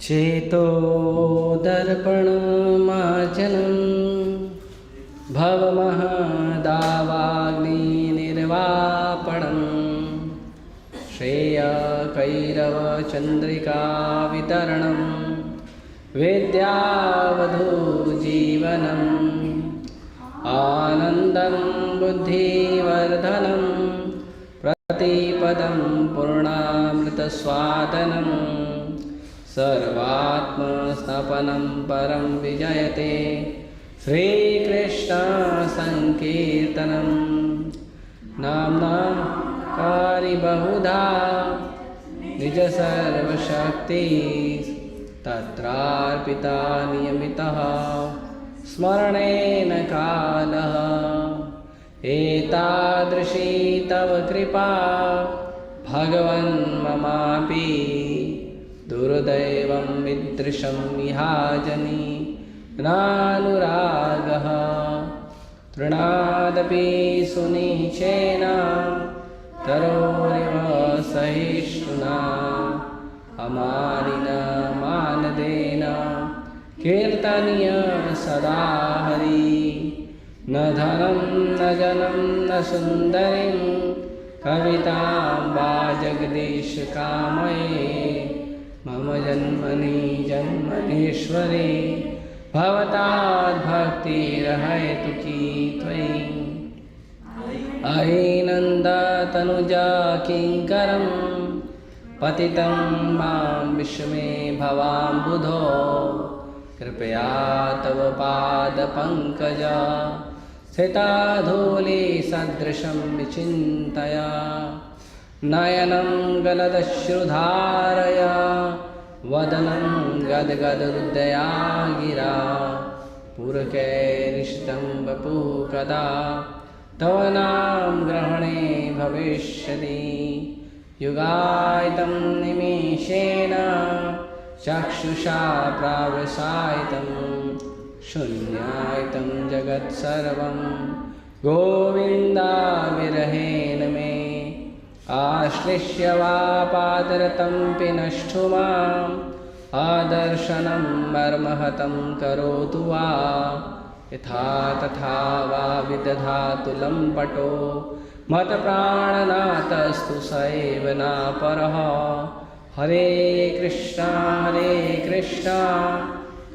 चेतो दर्पणमार्जनं भवमहदावाग्निर्वापणं श्रेयकैरवचन्द्रिकावितरणं विद्यावधूजीवनम् आनन्दं बुद्धिवर्धनं प्रतिपदं पूर्णामृतस्वादनं सर्वात्मस्नपनं परं विजयते श्रीकृष्णसङ्कीर्तनं नाम्ना कारिबहुधा निजसर्वशक्ति तत्रार्पिता नियमितः स्मरणेन कालः एतादृशी तव कृपा भगवन् ममापि दुर्दैवं विदृशं विहाजनि नानुरागः तृणादपि सुनिचेन तरोरिव सहिष्णुना अमानिन मानदेन कीर्तनीय सदा हरि न धनं न जनं न सुन्दरीं कवितां वा जगदीश कामये मम जन्मनि जन्मनीश्वरे भवताद्भक्तिरहेतुकी त्वयि अहिनन्दतनुजा किङ्करं पतितं मां विश्वमे भवाम्बुधो कृपया तव पादपङ्कजा स्थिताधूलि सदृशं विचिन्तया नयनं गलदश्रुधारया वदनं गद्गदहृदया गिरा पुरकैरिष्टं वपु कदा तव नाम ग्रहणे भविष्यति युगायतं निमेषेण चक्षुषा प्रावसायितं शून्यायतं जगत्सर्वं गोविन्दाविरहेण मे आश्लिष्य वा पादरतं पिनष्टु माम् आदर्शनं मर्महतं करोतु वा यथा तथा वा विदधातु लम्पटो मत्प्राणनाथस्तु स एव नापरः हरे कृष्णा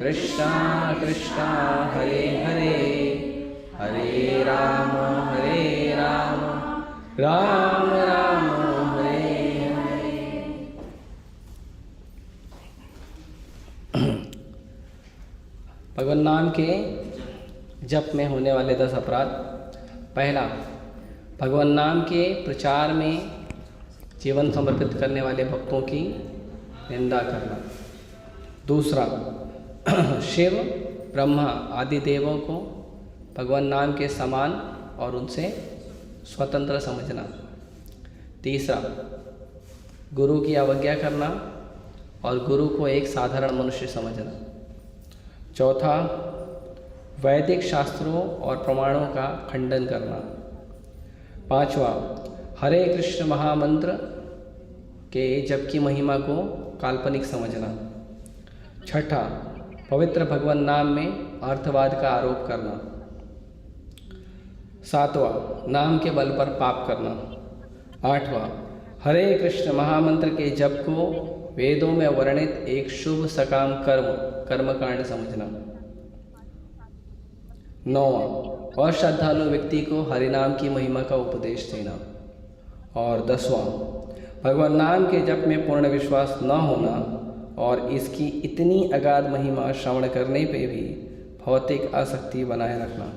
कृष्णा कृष्णा हरे हरे हरे राम राम राम हरे हरे। भगवान नाम के जप में होने वाले 10 अपराध। पहला, भगवान नाम के प्रचार में जीवन समर्पित करने वाले भक्तों की निंदा करना। दूसरा, शिव ब्रह्मा आदि देवों को भगवान नाम के समान और उनसे स्वतंत्र समझना। तीसरा, गुरु की अवज्ञा करना और गुरु को एक साधारण मनुष्य समझना। चौथा, वैदिक शास्त्रों और प्रमाणों का खंडन करना। पांचवा, हरे कृष्ण महामंत्र के जप की महिमा को काल्पनिक समझना। छठा, पवित्र भगवान नाम में अर्थवाद का आरोप करना। सातवां, नाम के बल पर पाप करना। आठवां, हरे कृष्ण महामंत्र के जप को वेदों में वर्णित एक शुभ सकाम कर्मकांड समझना। नौवां, अश्रद्धालु व्यक्ति को हरिनाम की महिमा का उपदेश देना। और 10वां, भगवान नाम के जप में पूर्ण विश्वास न होना और इसकी इतनी अगाध महिमा श्रवण करने पे भी भौतिक आसक्ति बनाए रखना।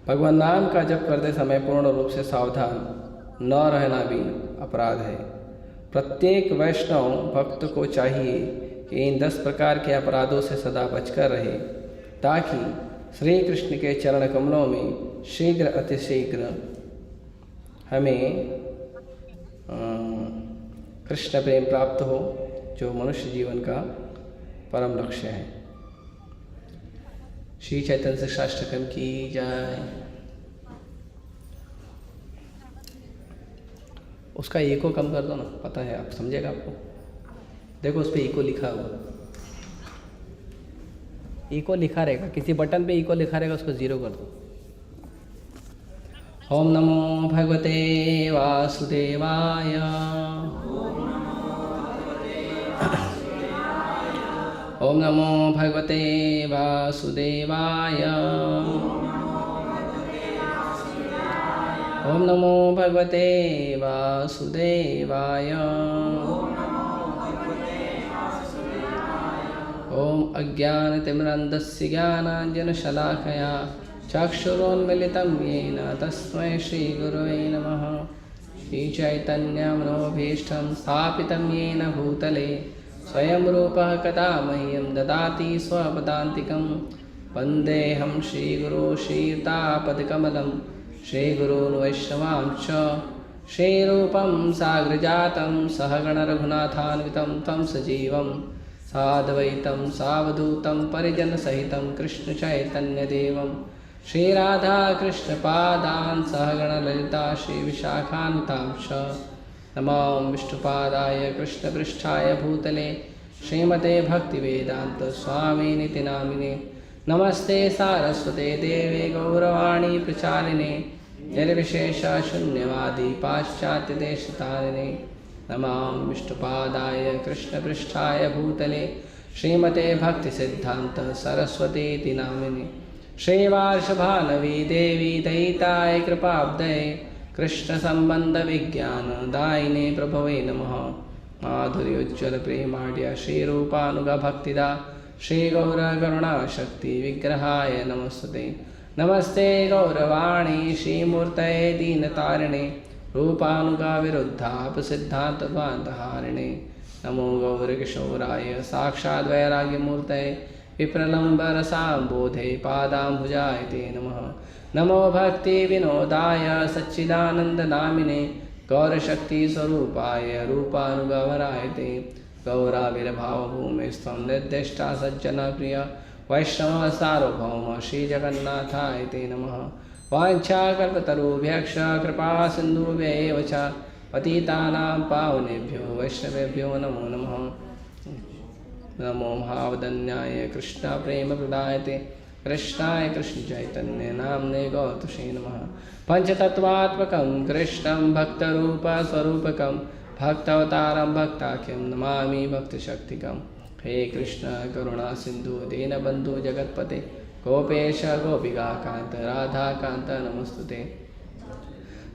भगवान नाम का जप करते समय पूर्ण रूप से सावधान न रहना भी अपराध है। प्रत्येक वैष्णव भक्त को चाहिए कि इन 10 प्रकार के अपराधों से सदा बचकर रहे, ताकि श्री कृष्ण के चरण कमलों में शीघ्र अतिशीघ्र हमें कृष्ण प्रेम प्राप्त हो, जो मनुष्य जीवन का परम लक्ष्य है। श्री चैतन्य शिक्षाष्टकम की जय। उसका ईको कम कर दो ना, पता है, आप समझेगा आपको। देखो उस पर इको लिखा हुआ, इको लिखा रहेगा, किसी बटन पे इको लिखा रहेगा, उसको 0 कर दो। ओम नमो भगवते वासुदेवाय। ओम नमो भगवते वासुदेवाय। ओम नमो भगवते वासुदेवाय। ओम अज्ञानतिमिरन्धस्य ज्ञानाञ्जनशलाकया चक्षुरोन्मिलितं येन तस्मै श्रीगुरवे नमः। श्रीचैतन्यमनोभीष्टं स्थापितं येन भूतले स्वयं रूपः कदा मह्यं ददाति स्वपदान्तिकं। वन्देऽहं श्रीगुरो श्रीयुतापदकमलं श्रीगुरून् वैष्णवांश्च श्रीरूपं साग्रजातं सहगणरघुनाथान्वितं तं सजीवं साद्वैतं सावधूतं परिजनसहितं कृष्णचैतन्यदेवं श्रीराधाकृष्णपादान् सहगणललिता श्रीविशाखान्वितांश्च। नमो विष्णुपादाय कृष्णपृष्ठाय भूतले श्रीमते भक्तिवेदान्तस्वामिनिति नामिने। नमस्ते सारस्वते देवे गौरवाणी प्रचारिणे निर्विशेषशून्यवादी पाश्चात्यदेशतारिणे। नमो विष्णुपादाय कृष्णपृष्ठाय भूतले श्रीमते भक्तिसिद्धान्त सरस्वतीति नामिने। श्रीवार्षभानवी देवी दयिताय कृपाब्धये कृष्णसम्बन्धविज्ञानदायिने प्रभवे नमः। माधुर्योज्ज्वलप्रेमाढ्य श्रीरूपानुगभक्तिदा श्रीगौरकरुणाशक्ति विग्रहाय नमस्ते। नमस्ते गौरवाणी श्रीमूर्तये दीनतारिणे रूपानुगाविरुद्धाप सिद्धान्तद्वान्तहारिणे। नमो गौरकिशोराय साक्षाद् वैराग्यमूर्तये विप्रलम्बरसाम्बोधे पादाम्बुजाय ते नमः। नमो भक्तिविनोदाय सच्चिदानन्दनामिने गौरशक्तिस्वरूपाय रूपानुगवराय ते। गौराविर्भावभूमिस्त्वं निर्दिष्टा सज्जनप्रिय वैष्णव सार्वभौम श्रीजगन्नाथाय ते नमः। वाञ्छाकल्पतरुभ्यश्च कृपासिन्धुभ्यैव च पतितानां पावनेभ्यो वैष्णवेभ्यो नमो नमः। नमो महावदन्याय कृष्णप्रेमप्रदायते कृष्णाय कृष्णचैतन्य नाम्ने गौतुषे नमः। पंचतत्वात्मकं कृष्णं भक्तरूपस्वरूपकं भक्तावतारं भक्ताख्यं नमामि भक्तशक्तिकं। हे कृष्ण करुणा सिंधु दीनबंधु जगत्पते गोपेश गोपिकाकान्त राधाकान्त नमस्तुते।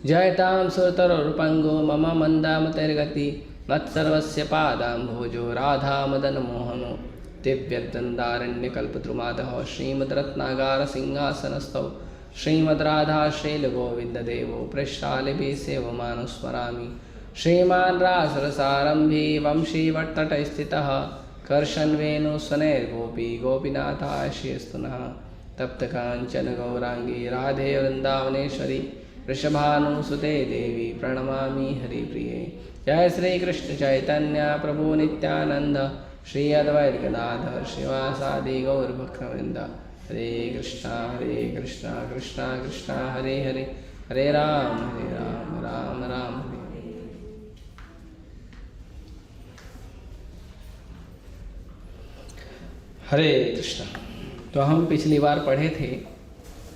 जयतां सुरतरुपङ्गो मम मन्दामतिर्गति मत्सर्वस्य पादाम्भोजो राधामदनमोहनो। दिव्यद्वन्द्वारण्यकल्पद्रुमादः श्रीमद्रत्नागारसिंहासनस्थौ श्रीमद्राधाश्रीलगोविन्ददेवो पृष्ठालिभिः सेवमानुस्मरामि। श्रीमान् रासरसारम्भी वंशीवट्टटस्थितः कर्षन्वेणुस्वनैर्गोपी गोपीनाथाय श्रीस्तुनः। तप्तकाञ्चन गौराङ्गी राधे वृन्दावनेश्वरी वृषभानुसुते देवी प्रणमामि हरिप्रिये। जय श्री कृष्ण चैतन्य प्रभु नित्यानंद श्री अद्वैत गदाधर श्रीवासादि गौरभक्तवृंद। हरे कृष्णा कृष्णा कृष्णा हरे हरे हरे राम राम राम हरे। हरे कृष्णा। तो हम पिछली बार पढ़े थे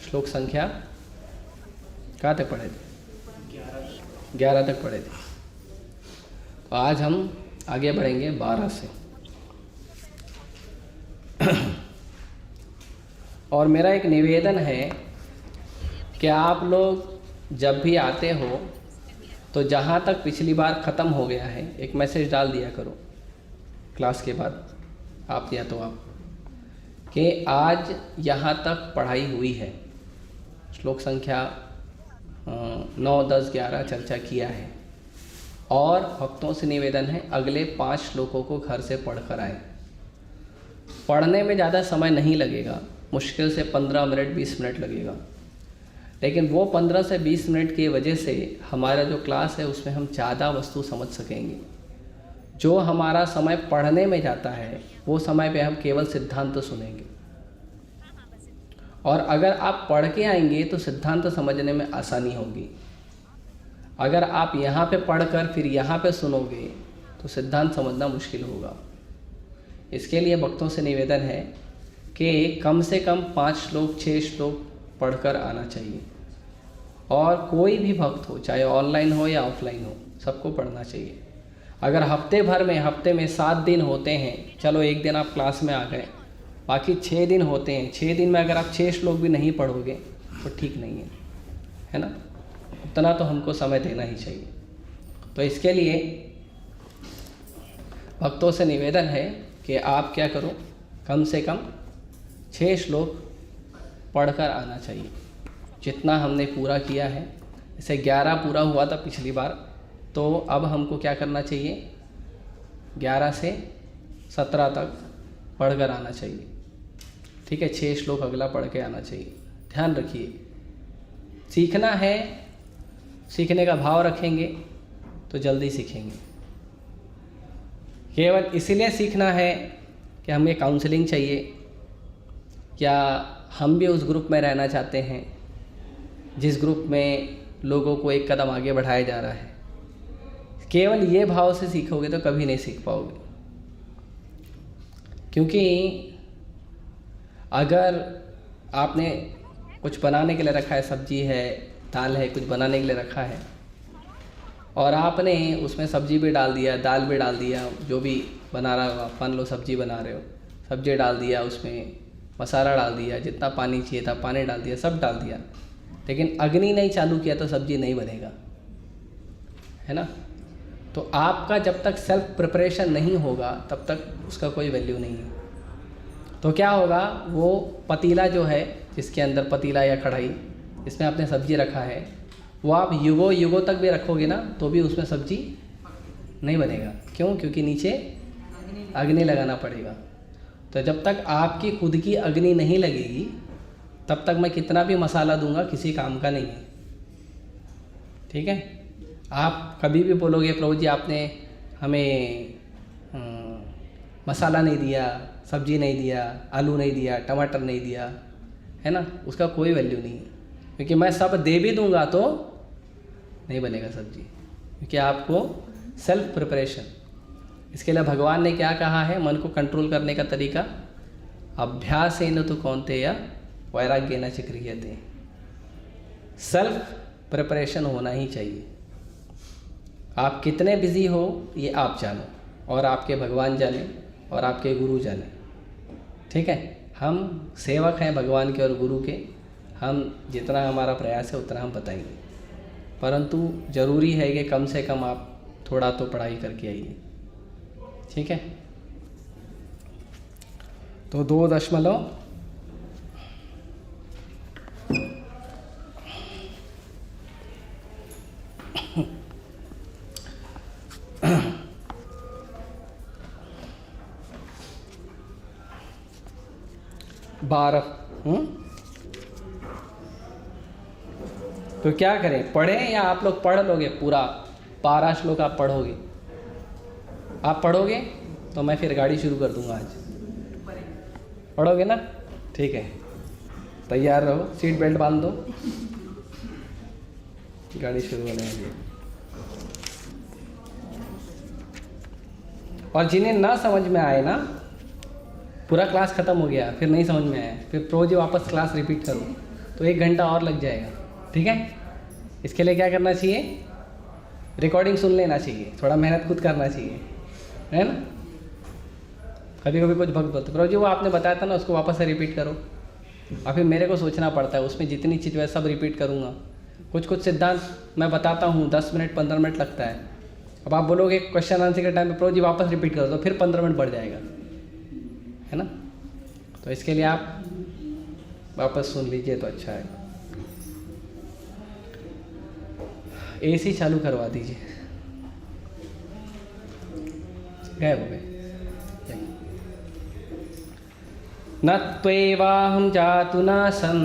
श्लोक संख्या कहाँ तक पढ़े थे? 11 तक पढ़े थे। तो आज हम आगे बढ़ेंगे 12 से। और मेरा एक निवेदन है कि आप लोग जब भी आते हो तो जहाँ तक पिछली बार ख़त्म हो गया है एक मैसेज डाल दिया करो क्लास के बाद, आप या तो आप, कि आज यहाँ तक पढ़ाई हुई है। श्लोक संख्या 9, 10, 11 चर्चा किया है। और भक्तों से निवेदन है अगले 5 श्लोकों को घर से पढ़ कर आए। पढ़ने में ज़्यादा समय नहीं लगेगा, मुश्किल से 15 मिनट 20 मिनट लगेगा, लेकिन वो 15 से 20 मिनट की वजह से हमारा जो क्लास है उसमें हम ज़्यादा वस्तु समझ सकेंगे। जो हमारा समय पढ़ने में जाता है वो समय पे हम केवल सिद्धांत सुनेंगे, और अगर आप पढ़ के आएंगे तो सिद्धांत समझने में आसानी होगी। अगर आप यहाँ पे पढ़कर फिर यहाँ पे सुनोगे तो सिद्धांत समझना मुश्किल होगा। इसके लिए भक्तों से निवेदन है कि कम से कम 5 श्लोक 6 श्लोक पढ़कर आना चाहिए। और कोई भी भक्त हो, चाहे ऑनलाइन हो या ऑफलाइन हो, सबको पढ़ना चाहिए। अगर हफ्ते में 7 दिन होते हैं, चलो एक दिन आप क्लास में आ गए, बाकी 6 दिन होते हैं, 6 दिन में अगर आप 6 श्लोक भी नहीं पढ़ोगे तो ठीक नहीं है ना। उतना तो हमको समय देना ही चाहिए। तो इसके लिए भक्तों से निवेदन है कि आप क्या करो, कम से कम 6 श्लोक पढ़कर आना चाहिए। जितना हमने पूरा किया है, जैसे 11 पूरा हुआ था पिछली बार, तो अब हमको क्या करना चाहिए, 11 से 17 तक पढ़कर आना चाहिए। ठीक है, 6 श्लोक अगला पढ़ के आना चाहिए। ध्यान रखिए, सीखना है, सीखने का भाव रखेंगे तो जल्दी सीखेंगे। केवल इसीलिए सीखना है कि हमें काउंसलिंग चाहिए, या हम भी उस ग्रुप में रहना चाहते हैं जिस ग्रुप में लोगों को एक कदम आगे बढ़ाया जा रहा है। केवल ये भाव से सीखोगे तो कभी नहीं सीख पाओगे। क्योंकि अगर आपने कुछ बनाने के लिए रखा है, सब्जी है, दाल है, कुछ बनाने के लिए रखा है, और आपने उसमें सब्जी भी डाल दिया, दाल भी डाल दिया, जो भी बना रहा हो, मान लो सब्जी बना रहे हो, सब्जी डाल दिया, उसमें मसाला डाल दिया, जितना पानी चाहिए था पानी डाल दिया, सब डाल दिया, लेकिन अग्नि नहीं चालू किया तो सब्जी नहीं बनेगा, है ना। तो आपका जब तक सेल्फ प्रिपरेशन नहीं होगा तब तक उसका कोई वैल्यू नहीं है। तो क्या होगा, वो पतीला जो है, जिसके अंदर पतीला या कढ़ाई इसमें आपने सब्जी रखा है, वो आप युगों तक भी रखोगे ना तो भी उसमें सब्जी नहीं बनेगा। क्यों? क्योंकि नीचे अग्नि लगाना पड़ेगा। तो जब तक आपकी खुद की अग्नि नहीं लगेगी तब तक मैं कितना भी मसाला दूंगा किसी काम का नहीं है। ठीक है, आप कभी भी बोलोगे प्रभु जी आपने हमें मसाला नहीं दिया, सब्जी नहीं दिया, आलू नहीं दिया, टमाटर नहीं दिया, है ना, उसका कोई वैल्यू नहीं है। क्योंकि मैं सब दे भी दूंगा तो नहीं बनेगा सब्जी। क्योंकि आपको सेल्फ प्रिपरेशन, इसके लिए भगवान ने क्या कहा है, मन को कंट्रोल करने का तरीका, अभ्यासेन तु कौन्तेय वैराग्येन च क्रियते। सेल्फ प्रिपरेशन होना ही चाहिए। आप कितने बिजी हो ये आप जानो, और आपके भगवान जाने, और आपके गुरु जाने। ठीक है, हम सेवक हैं भगवान के और गुरु के, हम जितना हमारा प्रयास है उतना हम बताएंगे, परंतु ज़रूरी है कि कम से कम आप थोड़ा तो पढ़ाई करके आइए। ठीक है, तो 2 12। तो क्या करें, पढ़ें या आप लोग पढ़ लोगे पूरा 12 श्लोक आप पढ़ोगे? आप पढ़ोगे तो मैं फिर गाड़ी शुरू कर दूंगा। आज पढ़ोगे ना? ठीक है, तैयार रहो, सीट बेल्ट बांध दो, गाड़ी शुरू होने वाली है। और जिन्हें ना समझ में आए ना, पूरा क्लास ख़त्म हो गया फिर नहीं समझ में आया, फिर रोज वापस क्लास रिपीट करो तो 1 घंटा और लग जाएगा। ठीक है, इसके लिए क्या करना चाहिए, रिकॉर्डिंग सुन लेना चाहिए, थोड़ा मेहनत खुद करना चाहिए, है ना। कभी कभी कुछ भक्त बोलते प्रभु जी वो आपने बताया था ना उसको वापस से रिपीट करो, और फिर मेरे को सोचना पड़ता है उसमें जितनी चीज़ है सब रिपीट करूँगा। कुछ सिद्धांत मैं बताता हूँ 10 मिनट 15 मिनट लगता है, अब आप बोलोगे क्वेश्चन आंसर के टाइम पे प्रभु जी वापस रिपीट करो तो फिर 15 मिनट बढ़ जाएगा, है ना। तो इसके लिए आप वापस सुन लीजिए तो अच्छा है। एसी चालू करवा दीजिए, गायब हो गए। न त्वेवाहं जातु नासं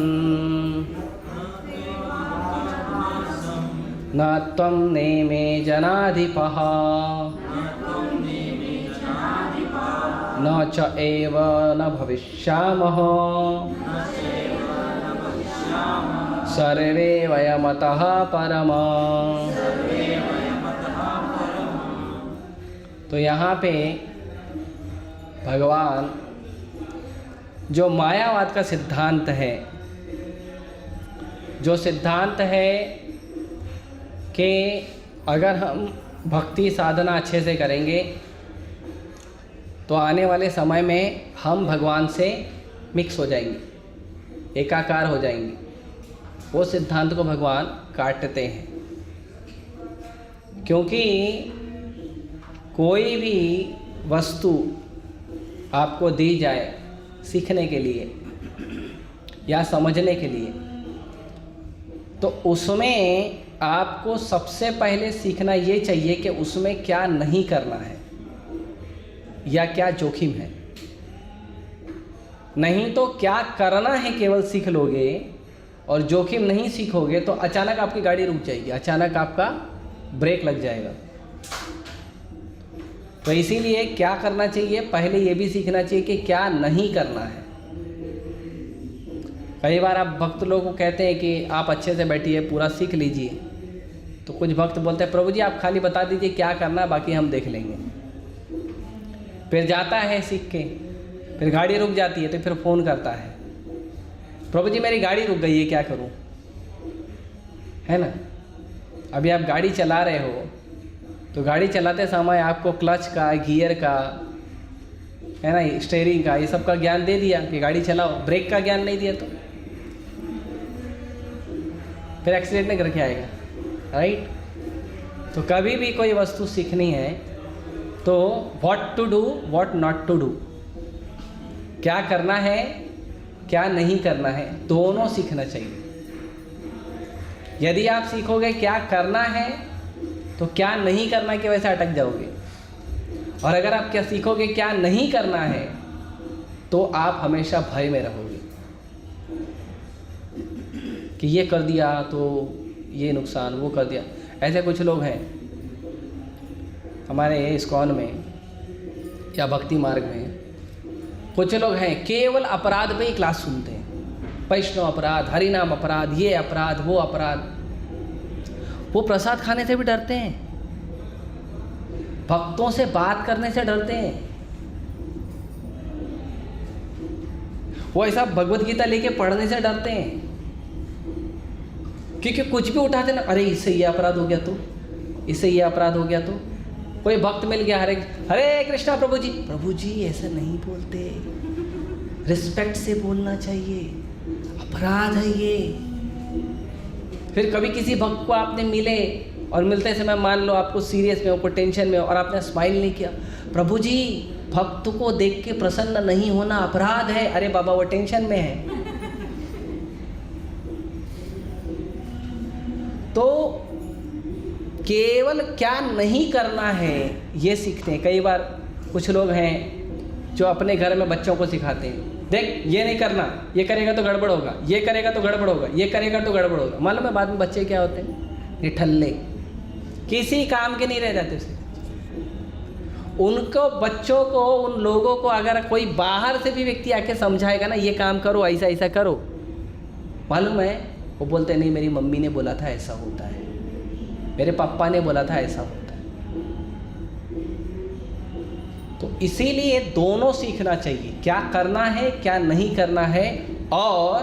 न त्वं नेमे जनाधिपः न च एव न भविष्यामः सर्वे वयमतः परम। तो यहाँ पे भगवान जो मायावाद का सिद्धांत है, जो सिद्धांत है कि अगर हम भक्ति साधना अच्छे से करेंगे तो आने वाले समय में हम भगवान से मिक्स हो जाएंगे, एकाकार हो जाएंगे, वो सिद्धांत को भगवान काटते हैं। क्योंकि कोई भी वस्तु आपको दी जाए सीखने के लिए या समझने के लिए, तो उसमें आपको सबसे पहले सीखना ये चाहिए कि उसमें क्या नहीं करना है या क्या जोखिम है। नहीं तो क्या करना है केवल सीख लोगे और जोखिम नहीं सीखोगे तो अचानक आपकी गाड़ी रुक जाएगी, अचानक आपका ब्रेक लग जाएगा। तो इसीलिए क्या करना चाहिए, पहले ये भी सीखना चाहिए कि क्या नहीं करना है। कई बार आप भक्त लोगों को कहते हैं कि आप अच्छे से बैठिए, पूरा सीख लीजिए, तो कुछ भक्त बोलते हैं प्रभु जी आप खाली बता दीजिए क्या करना है, बाकी हम देख लेंगे। फिर जाता है सीख के, फिर गाड़ी रुक जाती है तो फिर फ़ोन करता है, प्रभु जी मेरी गाड़ी रुक गई है, क्या करूं? है ना। अभी आप गाड़ी चला रहे हो तो गाड़ी चलाते समय आपको क्लच का, गियर का, है ना, स्टीयरिंग का, ये सब का ज्ञान दे दिया कि गाड़ी चलाओ, ब्रेक का ज्ञान नहीं दिया तो फिर एक्सीडेंट नहीं करके आएगा, राइट। तो कभी भी कोई वस्तु सीखनी है तो what to do, what not to do, क्या करना है क्या नहीं करना है, दोनों सीखना चाहिए। यदि आप सीखोगे क्या करना है तो क्या नहीं करना की वजह से अटक जाओगे, और अगर आप क्या सीखोगे क्या नहीं करना है तो आप हमेशा भय में रहोगे कि ये कर दिया तो ये नुकसान, वो कर दिया। ऐसे कुछ लोग हैं हमारे इस्कॉन में या भक्ति मार्ग में, कुछ लोग हैं केवल अपराध पे ही क्लास सुनते हैं, वैष्णव अपराध, हरिनाम अपराध, ये अपराध, वो अपराध। वो प्रसाद खाने से भी डरते हैं, भक्तों से बात करने से डरते हैं। वो ऐसा भगवत गीता लेके पढ़ने से डरते हैं, क्योंकि कुछ भी उठाते ना, अरे इससे ये अपराध हो गया तो, इससे ये अपराध हो गया तो। कोई भक्त मिल गया, हरे हरे कृष्णा प्रभु जी ऐसा नहीं बोलते, रिस्पेक्ट से बोलना चाहिए, अपराध है ये। फिर कभी किसी भक्त को आपने मिले और मिलते समय मान लो आपको सीरियस में, आपको टेंशन में, और आपने स्माइल नहीं किया, प्रभु जी भक्त को देख के प्रसन्न नहीं होना अपराध है। अरे बाबा वो टेंशन में है। तो केवल क्या नहीं करना है ये सीखते हैं। कई बार कुछ लोग हैं जो अपने घर में बच्चों को सिखाते हैं, देख ये नहीं करना, ये करेगा तो गड़बड़ होगा, ये करेगा तो गड़बड़ होगा, ये करेगा तो गड़बड़ होगा। मालूम है बाद में बच्चे क्या होते हैं, निठल्ले, किसी काम के नहीं रह जाते उसे। उनको बच्चों को, उन लोगों को अगर कोई बाहर से भी व्यक्ति आके समझाएगा ना, ये काम करो, ऐसा ऐसा करो, मालूम है वो बोलते नहीं मेरी मम्मी ने बोला था ऐसा होता है, मेरे पापा ने बोला था ऐसा होता है। तो इसीलिए दोनों सीखना चाहिए, क्या करना है क्या नहीं करना है, और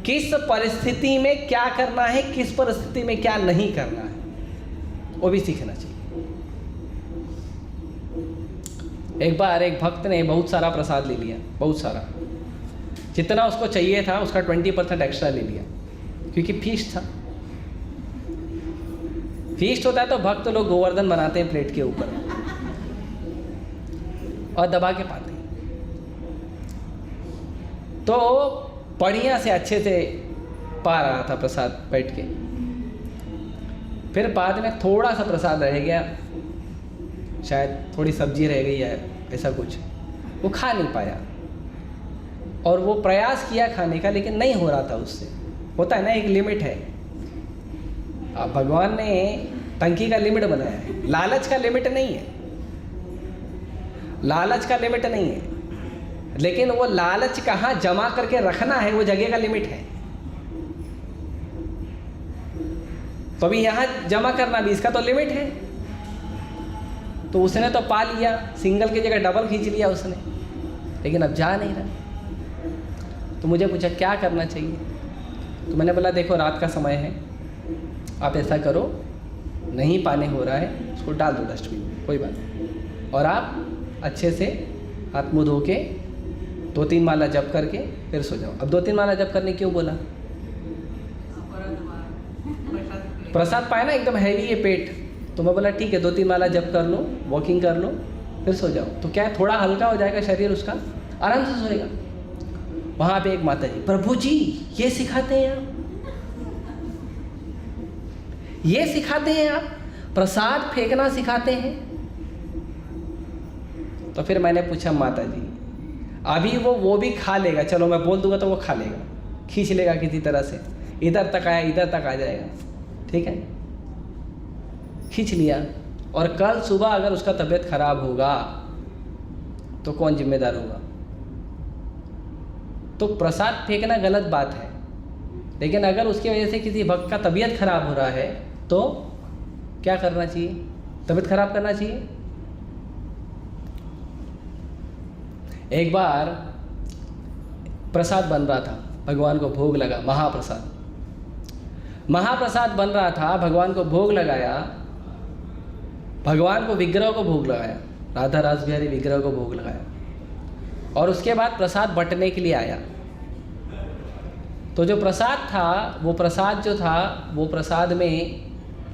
किस परिस्थिति में क्या करना है, किस परिस्थिति में क्या नहीं करना है, वो भी सीखना चाहिए। एक बार एक भक्त ने बहुत सारा प्रसाद ले लिया, बहुत सारा, जितना उसको चाहिए था उसका 20% एक्स्ट्रा ले लिया, क्योंकि फीस्ट था। फीस्ट होता है तो भक्त लोग गोवर्धन बनाते हैं प्लेट के ऊपर और दबा के पाते हैं। तो बढ़िया से अच्छे से पा रहा था प्रसाद बैठ के। फिर बाद में थोड़ा सा प्रसाद रह गया, शायद थोड़ी सब्जी रह गई है, ऐसा कुछ, वो खा नहीं पाया। और वो प्रयास किया खाने का, लेकिन नहीं हो रहा था उससे। होता है ना, एक लिमिट है। अब भगवान ने टंकी का लिमिट बनाया है, लालच का लिमिट नहीं है, लालच का लिमिट नहीं है, लेकिन वो लालच कहाँ जमा करके रखना है वो जगह का लिमिट है। तो अभी यहाँ जमा करना भी इसका तो लिमिट है। तो उसने तो पा लिया, सिंगल की जगह डबल खींच लिया उसने, लेकिन अब जा नहीं रहा। तो मुझे पूछा क्या करना चाहिए, तो मैंने बोला देखो रात का समय है, आप ऐसा करो, नहीं पानी हो रहा है उसको डाल दो डस्टबिन में, कोई बात नहीं, और आप अच्छे से हाथ मुँह धो के 2-3 माला जप करके फिर सो जाओ। अब 2-3 माला जप करने क्यों बोला? प्रसाद पाए ना, एकदम हैवी है पेट, तो मैं बोला ठीक है 2-3 माला जप कर लो, वॉकिंग कर लो, फिर सो जाओ। तो क्या है, थोड़ा हल्का हो जाएगा शरीर उसका, आराम से सोएगा। वहाँ पे एक माता जी, प्रभु जी ये सिखाते हैं आप, ये सिखाते हैं आप, प्रसाद फेंकना सिखाते हैं। तो फिर मैंने पूछा माता जी अभी वो भी खा लेगा, चलो मैं बोल दूंगा तो वो खा लेगा, खींच लेगा किसी तरह से, इधर तक आया इधर तक आ जाएगा, ठीक है, खींच लिया। और कल सुबह अगर उसका तबीयत खराब होगा तो कौन जिम्मेदार होगा? तो प्रसाद फेंकना गलत बात है, लेकिन अगर उसकी वजह से किसी भक्त का तबीयत खराब हो रहा है तो क्या करना चाहिए? तबीयत खराब करना चाहिए? एक बार प्रसाद बन रहा था, भगवान को भोग लगा, महाप्रसाद बन रहा था, भगवान को भोग लगाया, भगवान को विग्रह को भोग लगाया, राधा रास बिहारी विग्रह को भोग लगाया, और उसके बाद प्रसाद बंटने के लिए आया। तो जो प्रसाद था वो प्रसाद में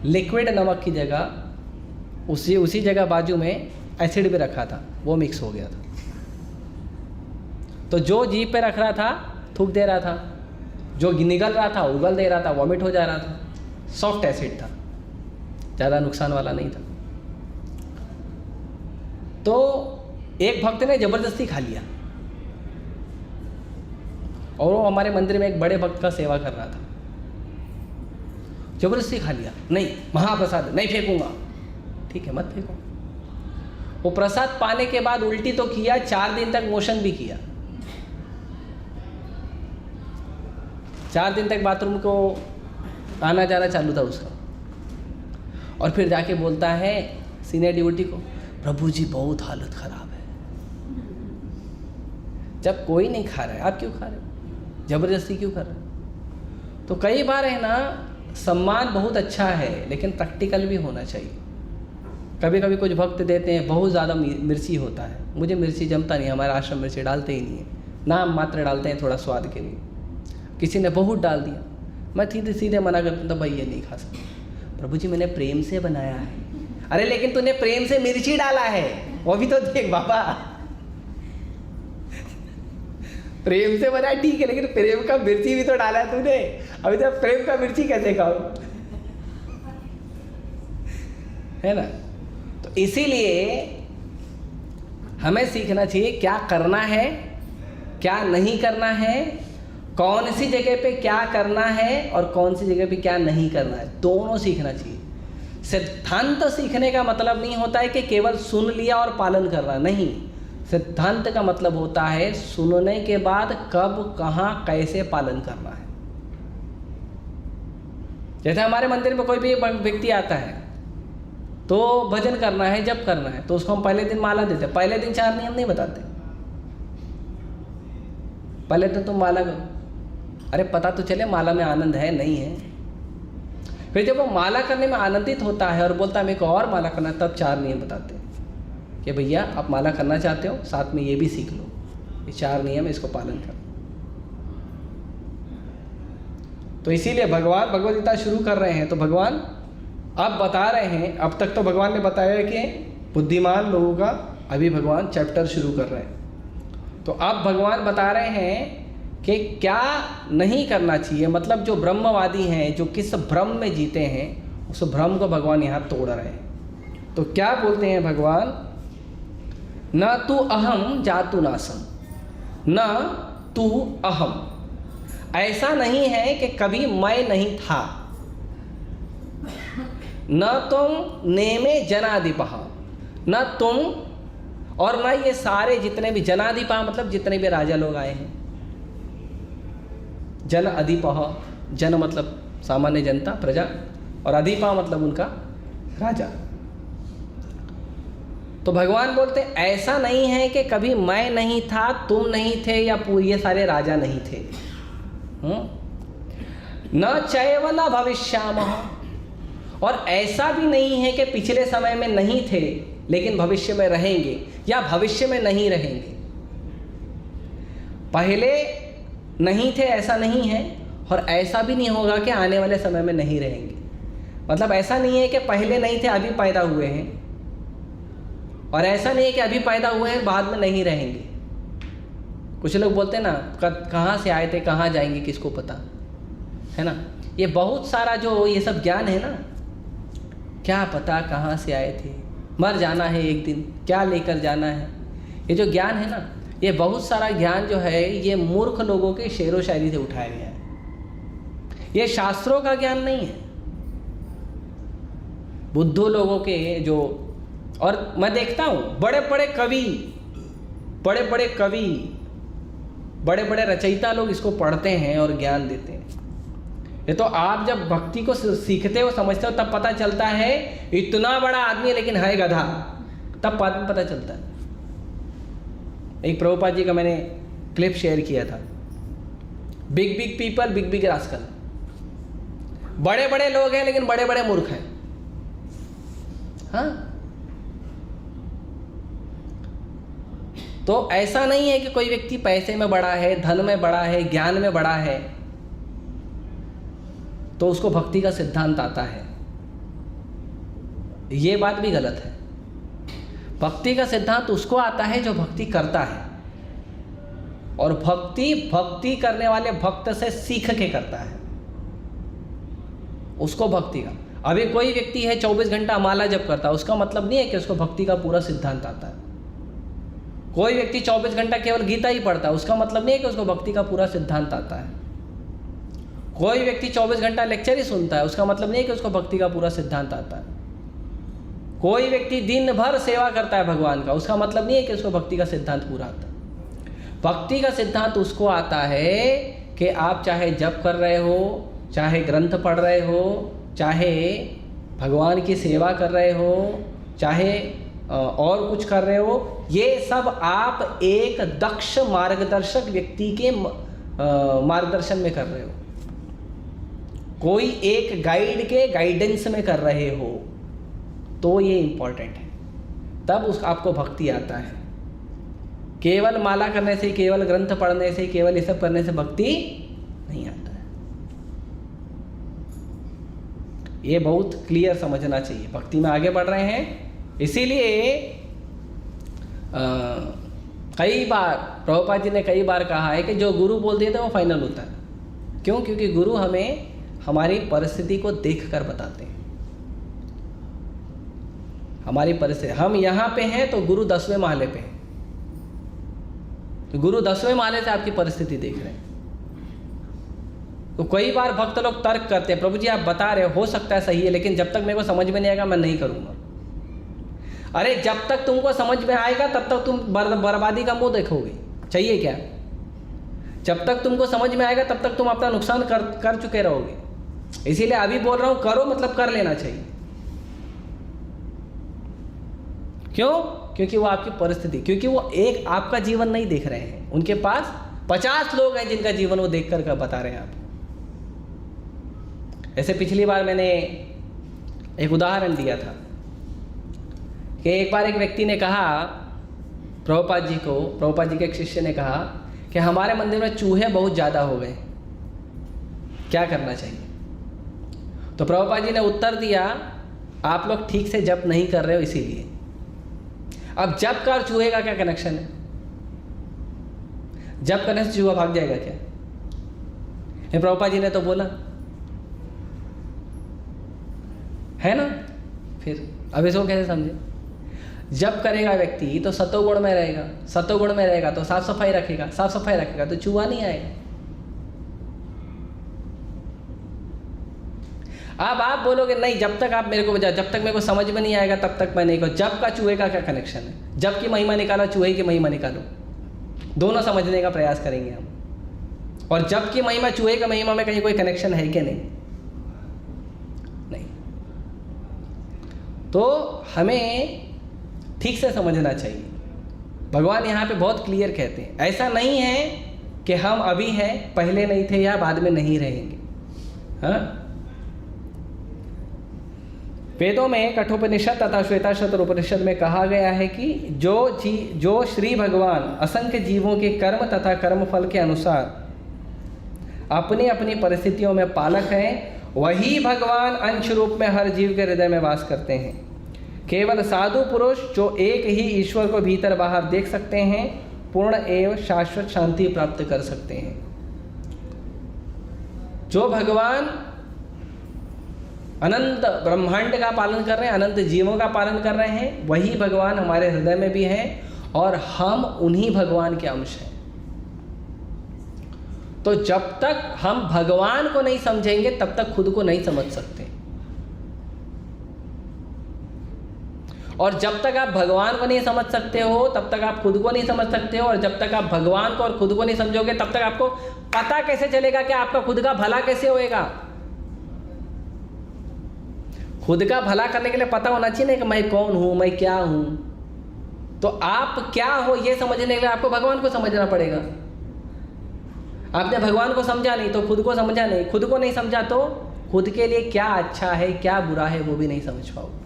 लिक्विड नमक की जगह उसी जगह बाजू में एसिड भी रखा था, वो मिक्स हो गया था। तो जो जीभ पे रख रहा था थूक दे रहा था, जो निगल रहा था उगल दे रहा था, वॉमिट हो जा रहा था। सॉफ्ट एसिड था, ज़्यादा नुकसान वाला नहीं था। तो एक भक्त ने ज़बरदस्ती खा लिया, और वो हमारे मंदिर में एक बड़े भक्त का सेवा कर रहा था, ज़बरदस्ती खा लिया, नहीं महाप्रसाद नहीं फेंकूंगा, ठीक है मत फेंको। वो प्रसाद पाने के बाद उल्टी तो किया, 4 दिन तक मोशन भी किया, 4 दिन तक बाथरूम को आना जाना चालू था उसका। और फिर जाके बोलता है सीनियर डिवोटी को, प्रभु जी बहुत हालत खराब है। जब कोई नहीं खा रहा है आप क्यों खा रहे हो, जबरदस्ती क्यों कर रहे हो? तो कई बार है ना, सम्मान बहुत अच्छा है लेकिन प्रैक्टिकल भी होना चाहिए। कभी कभी कुछ भक्त देते हैं, बहुत ज़्यादा मिर्ची होता है, मुझे मिर्ची जमता नहीं, हमारा आश्रम मिर्ची डालते ही नहीं है, नाम मात्र डालते हैं थोड़ा स्वाद के लिए। किसी ने बहुत डाल दिया, मैं सीधे मना करता था, भाई ये नहीं खा सकता। प्रभु जी मैंने प्रेम से बनाया है। अरे लेकिन तूने प्रेम से मिर्ची डाला है, वो भी तो देख बाबा, प्रेम से बनाया ठीक है, लेकिन प्रेम का मिर्ची भी तो डाला है तूने, अभी तो प्रेम का मिर्ची कैसे खाओ, है ना? तो इसीलिए हमें सीखना चाहिए क्या करना है, क्या नहीं करना है, कौन सी जगह पे क्या करना है और कौन सी जगह पे क्या नहीं करना है, दोनों सीखना चाहिए। सिद्धांत सीखने का मतलब नहीं होता है कि केवल सुन लिया और पालन करना, नहीं। सिद्धांत का मतलब होता है सुनने के बाद कब कहाँ कैसे पालन करना है। जैसे हमारे मंदिर में कोई भी व्यक्ति आता है तो भजन करना है, जप करना है, तो उसको हम पहले दिन माला देते हैं। पहले दिन 4 नियम नहीं बताते, पहले दिन तुम माला करो, अरे पता तो चले माला में आनंद है नहीं है। फिर जब वो माला करने में आनंदित होता है और बोलता है मेरे को और माला करना है, तब 4 नियम बताते हैं कि भैया आप माला करना चाहते हो, साथ में ये भी सीख लो, ये 4 नियम, इसको पालन करो। तो इसीलिए भगवान भगवद गीता शुरू कर रहे हैं, तो भगवान अब बता रहे हैं, अब तक तो भगवान ने बताया कि बुद्धिमान लोगों का, अभी भगवान चैप्टर शुरू कर रहे हैं। तो अब भगवान बता रहे हैं कि क्या नहीं करना चाहिए, मतलब जो ब्रह्मवादी हैं, जो किस भ्रम में जीते हैं, उस भ्रम को भगवान यहाँ तोड़ रहे हैं। तो क्या बोलते हैं भगवान, न तू अहम जातु नासम, न तू अहम, ऐसा नहीं है कि कभी मैं नहीं था, न तुम नेमे जनाधिपः, न तुम और न ये सारे जितने भी जनाधिपः मतलब जितने भी राजा लोग आए हैं, जन अधिपः, जन मतलब सामान्य जनता प्रजा, और अधिपः मतलब उनका राजा। तो भगवान बोलते ऐसा नहीं है कि कभी मैं नहीं था, तुम नहीं थे, या ये सारे राजा नहीं थे। न चैव न भविष्यामः, और ऐसा भी नहीं है कि पिछले समय में नहीं थे लेकिन भविष्य में रहेंगे, या भविष्य में नहीं रहेंगे। पहले नहीं थे ऐसा नहीं है, और ऐसा भी नहीं होगा कि आने वाले समय में नहीं रहेंगे। मतलब ऐसा नहीं है कि पहले नहीं थे अभी पैदा हुए हैं, और ऐसा नहीं है कि अभी पैदा हुए हैं बाद में नहीं रहेंगे। कुछ लोग बोलते हैं ना, कहाँ से आए थे कहाँ जाएंगे किसको पता, है ना। ये बहुत सारा जो ये सब ज्ञान है ना, क्या पता कहाँ से आए थे, मर जाना है एक दिन, क्या लेकर जाना है, ये जो ज्ञान है ना, ये बहुत सारा ज्ञान जो है ये मूर्ख लोगों के शेरो शायरी से उठाया गया है। ये शास्त्रों का ज्ञान नहीं है, बुद्धू लोगों के जो। और मैं देखता हूँ बड़े बड़े कवि, बड़े बड़े रचयिता लोग इसको पढ़ते हैं और ज्ञान देते हैं। ये तो आप जब भक्ति को सीखते हो, समझते हो, तब पता चलता है इतना बड़ा आदमी है लेकिन है गधा, तब बाद में पता चलता है। एक प्रभुपाद जी का मैंने क्लिप शेयर किया था, big big people big big rascal. बड़े बड़े लोग हैं लेकिन बड़े बड़े मूर्ख हैं। हाँ, तो ऐसा नहीं है कि कोई व्यक्ति पैसे में बड़ा है, धन में बड़ा है, ज्ञान में बड़ा है तो उसको भक्ति का सिद्धांत आता है। ये बात भी गलत है। भक्ति का सिद्धांत उसको आता है जो भक्ति करता है, और भक्ति करने वाले भक्त से सीख के करता है, उसको भक्ति का। अभी कोई व्यक्ति है 24 घंटा माला जप करता है, उसका मतलब नहीं है कि उसको भक्ति का पूरा सिद्धांत आता है। कोई व्यक्ति 24 घंटा केवल गीता ही पढ़ता है, उसका मतलब नहीं है कि उसको भक्ति का पूरा सिद्धांत आता है। कोई व्यक्ति 24 घंटा लेक्चर ही सुनता है, उसका मतलब नहीं है कि उसको भक्ति का पूरा सिद्धांत आता है। कोई व्यक्ति दिन भर सेवा करता है भगवान का, उसका मतलब नहीं है कि उसको भक्ति का सिद्धांत पूरा आता है। भक्ति का सिद्धांत उसको आता है कि आप चाहे जप कर रहे हो, चाहे ग्रंथ पढ़ रहे हो, चाहे भगवान की सेवा कर रहे हो, चाहे और कुछ कर रहे हो, ये सब आप एक दक्ष मार्गदर्शक व्यक्ति के मार्गदर्शन में कर रहे हो, कोई एक गाइड के गाइडेंस में कर रहे हो, तो ये इम्पोर्टेंट है। तब आपको भक्ति आता है। केवल माला करने से, केवल ग्रंथ पढ़ने से, केवल ये सब करने से भक्ति नहीं आता है। ये बहुत क्लियर समझना चाहिए। भक्ति में आगे बढ़ रहे हैं, इसीलिए कई बार प्रभुपाद जी ने कई बार कहा है कि जो गुरु बोल देते हैं वो फाइनल होता है। क्यों? क्योंकि गुरु हमें हमारी परिस्थिति को देखकर बताते हैं। हमारी परिस्थिति, हम यहाँ पे हैं तो गुरु 10वें माले पे हैं, तो गुरु 10वें माले से आपकी परिस्थिति देख रहे हैं। तो कई बार भक्त लोग तर्क करते हैं, प्रभु जी आप बता रहे हो सकता है सही है, लेकिन जब तक मेरे को समझ में नहीं आएगा मैं नहीं करूँगा। अरे जब तक तुमको समझ में आएगा तब तक तुम बर्बादी का मुंह देखोगे, चाहिए क्या? जब तक तुमको समझ में आएगा तब तक तुम अपना नुकसान कर चुके रहोगे। इसीलिए अभी बोल रहा हूँ, करो मतलब कर लेना चाहिए। क्यों? क्योंकि वो आपकी परिस्थिति, क्योंकि वो एक आपका जीवन नहीं देख रहे हैं, उनके पास 50 लोग हैं जिनका जीवन वो देख कर बता रहे हैं आपको। ऐसे पिछली बार मैंने एक उदाहरण दिया था कि एक बार एक व्यक्ति ने कहा प्रभुपाद जी को, प्रभुपाद जी के एक शिष्य ने कहा कि हमारे मंदिर में चूहे बहुत ज़्यादा हो गए, क्या करना चाहिए? तो प्रभुपाद जी ने उत्तर दिया, आप लोग ठीक से जप नहीं कर रहे हो इसीलिए। अब जप का और चूहे का क्या कनेक्शन है? जप करने से चूहा भाग जाएगा क्या? ये प्रभुपाद जी ने तो बोला है ना। फिर अब इसको कैसे समझे? जप करेगा व्यक्ति तो सतोगुण में रहेगा, सतोगुण में रहेगा तो साफ सफाई रखेगा, साफ सफाई रखेगा तो चूहा नहीं आएगा। अब आप बोलोगे नहीं, जब तक आप मेरे को बजा, जब तक मेरे को समझ में नहीं आएगा तब तक मैं नहीं कहूँ। जप का चूहे का क्या कनेक्शन है? जप की महिमा निकालो, चूहे की महिमा निकालो, दोनों समझने का प्रयास करेंगे हम। और जप की महिमा चूहे की महिमा में कहीं कोई कनेक्शन है कि नहीं? नहीं। तो हमें ठीक से समझना चाहिए। भगवान यहाँ पे बहुत क्लियर कहते हैं, ऐसा नहीं है कि हम अभी हैं, पहले नहीं थे या बाद में नहीं रहेंगे। हाँ, वेदों में कठोपनिषद तथा श्वेताश्वतर उपनिषद में कहा गया है कि जो श्री भगवान असंख्य जीवों के कर्म तथा कर्मफल के अनुसार अपनी अपनी परिस्थितियों में पालक हैं, वही भगवान अंश रूप में हर जीव के हृदय में वास करते हैं। केवल साधु पुरुष जो एक ही ईश्वर को भीतर बाहर देख सकते हैं, पूर्ण एवं शाश्वत शांति प्राप्त कर सकते हैं। जो भगवान अनंत ब्रह्मांड का पालन कर रहे हैं, अनंत जीवों का पालन कर रहे हैं, वही भगवान हमारे हृदय में भी हैं और हम उन्हीं भगवान के अंश हैं। तो जब तक हम भगवान को नहीं समझेंगे तब तक खुद को नहीं समझ सकते, और जब तक आप भगवान को नहीं समझ सकते हो तब तक आप खुद को नहीं समझ सकते हो, और जब तक आप भगवान को और खुद को नहीं समझोगे तब तक आपको पता कैसे चलेगा कि आपका खुद का भला कैसे होएगा। खुद का भला करने के लिए पता होना चाहिए ना कि मैं कौन हूं, मैं क्या हूं। तो आप क्या हो ये समझने के लिए आपको भगवान को समझना पड़ेगा। आपने भगवान को समझा नहीं तो खुद को समझा नहीं, खुद को नहीं समझा तो खुद के लिए क्या अच्छा है क्या बुरा है वो भी नहीं समझ पाओगे।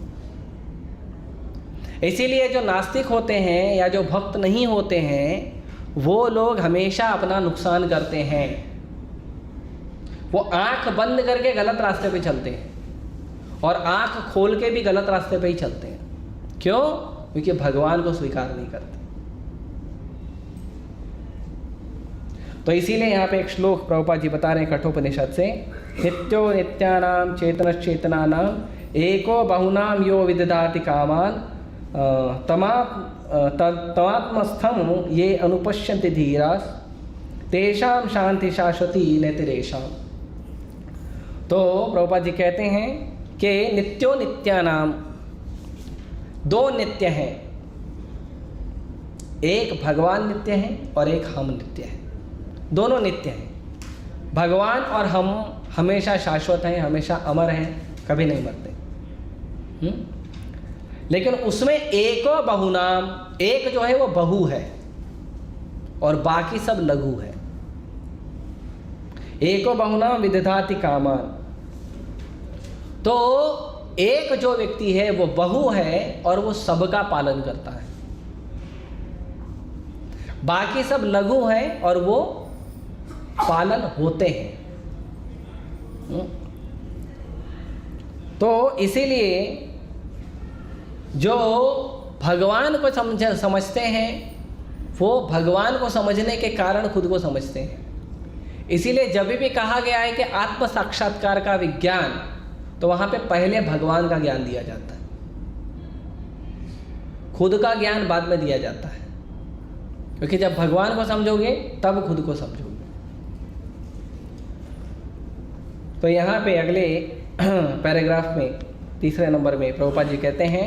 इसीलिए जो नास्तिक होते हैं या जो भक्त नहीं होते हैं, वो लोग हमेशा अपना नुकसान करते हैं। वो आंख बंद करके गलत रास्ते पे चलते हैं और आंख खोल के भी गलत रास्ते पे ही चलते हैं। क्यों? क्योंकि भगवान को स्वीकार नहीं करते। तो इसीलिए यहाँ पे एक श्लोक प्रभुपाद जी बता रहे हैं कठोपनिषद से, नित्यो नित्यानाम चेतनश्चेतनानाम एको बहुनाम यो विदधाति कामान तमात्मस्थम ये अनुपश्यन्ति धीरास तेषाम शांति शाश्वती नेतिरेषाम। तो प्रभुपाद जी कहते हैं कि नित्यो नित्यानाम, दो नित्य हैं, एक भगवान नित्य है और एक हम नित्य है। दोनों नित्य हैं। भगवान और हम हमेशा शाश्वत हैं, हमेशा अमर हैं, कभी नहीं मरते। लेकिन उसमें एको बहुनाम, एक जो है वो बहु है और बाकी सब लघु है। एको बहुनाम विदधाति कामान। तो एक जो व्यक्ति है वो बहु है और वो सबका पालन करता है, बाकी सब लघु है और वो पालन होते हैं। तो इसीलिए जो भगवान को समझते हैं वो भगवान को समझने के कारण खुद को समझते हैं। इसीलिए जब भी कहा गया है कि आत्म साक्षात्कार का विज्ञान, तो वहाँ पे पहले भगवान का ज्ञान दिया जाता है, खुद का ज्ञान बाद में दिया जाता है। क्योंकि जब भगवान को समझोगे तब खुद को समझोगे। तो यहाँ पे अगले पैराग्राफ में तीसरे नंबर में प्रभुपाद जी कहते हैं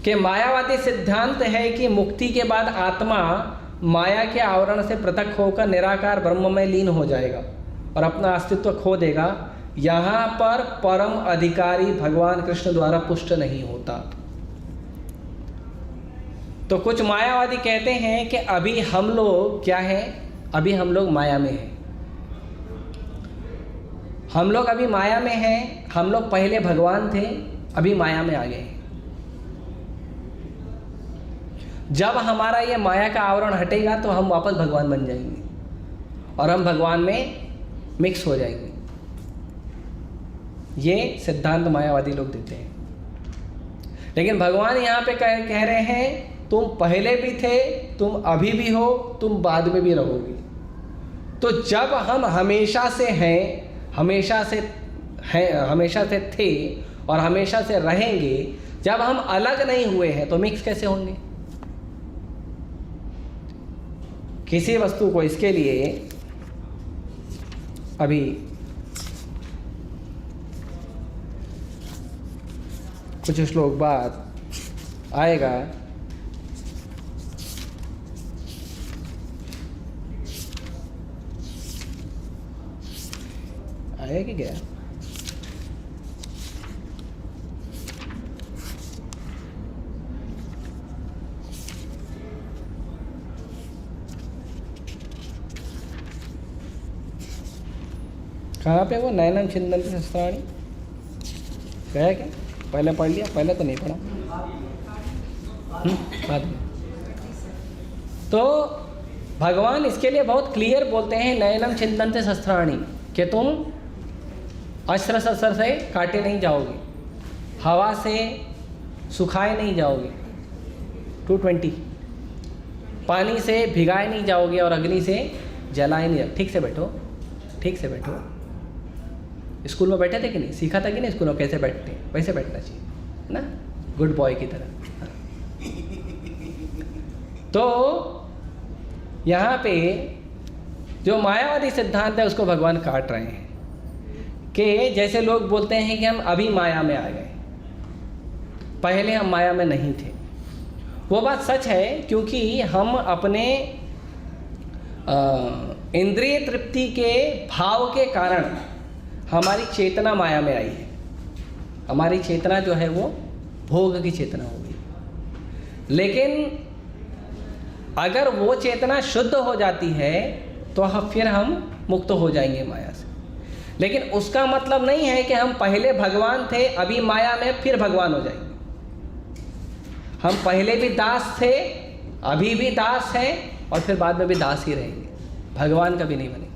कि मायावादी सिद्धांत है कि मुक्ति के बाद आत्मा माया के आवरण से पृथक होकर निराकार ब्रह्म में लीन हो जाएगा और अपना अस्तित्व खो देगा। यहाँ पर परम अधिकारी भगवान कृष्ण द्वारा पुष्ट नहीं होता। तो कुछ मायावादी कहते हैं कि अभी हम लोग क्या हैं, अभी हम लोग माया में हैं। हम लोग अभी माया में हैं, हम लोग पहले भगवान थे, अभी माया में आ गए। जब हमारा ये माया का आवरण हटेगा तो हम वापस भगवान बन जाएंगे और हम भगवान में मिक्स हो जाएंगे। ये सिद्धांत मायावादी लोग देते हैं। लेकिन भगवान यहाँ पे कह रहे हैं तुम पहले भी थे, तुम अभी भी हो, तुम बाद में भी रहोगे। तो जब हम हमेशा से हैं, हमेशा से थे और हमेशा से रहेंगे, जब हम अलग नहीं हुए हैं तो मिक्स कैसे होंगे? किसी वस्तु को, इसके लिए अभी कुछ श्लोक बाद आएगा, आया कि गया? कहाँ पे वो नयनम छिन्दन्ति शस्त्राणि गया क्या? पहले पढ़ लिया? पहले तो नहीं पढ़ा। बाद में तो भगवान इसके लिए बहुत क्लियर बोलते हैं, नयनम छिन्दन्ति शस्त्राणि, कि तुम अस्त्र शस्त्र से काटे नहीं जाओगे, हवा से सुखाए नहीं जाओगे, 220 पानी से भिगाए नहीं जाओगे और अग्नि से जलाए नहीं जाओगे। ठीक से बैठो, ठीक से बैठो। स्कूल में बैठे थे कि नहीं? सीखा था कि नहीं स्कूल में कैसे बैठते हैं? वैसे बैठना चाहिए ना, गुड बॉय की तरह। तो यहाँ पे जो मायावादी सिद्धांत है उसको भगवान काट रहे हैं कि जैसे लोग बोलते हैं कि हम अभी माया में आ गए, पहले हम माया में नहीं थे। वो बात सच है, क्योंकि हम अपने इंद्रिय तृप्ति के भाव के कारण हमारी चेतना माया में आई है। हमारी चेतना जो है वो भोग की चेतना हो गई। लेकिन अगर वो चेतना शुद्ध हो जाती है तो फिर हम मुक्त हो जाएंगे माया से। लेकिन उसका मतलब नहीं है कि हम पहले भगवान थे, अभी माया में, फिर भगवान हो जाएंगे। हम पहले भी दास थे, अभी भी दास हैं और फिर बाद में भी दास ही रहेंगे। भगवान कभी नहीं बनेंगे,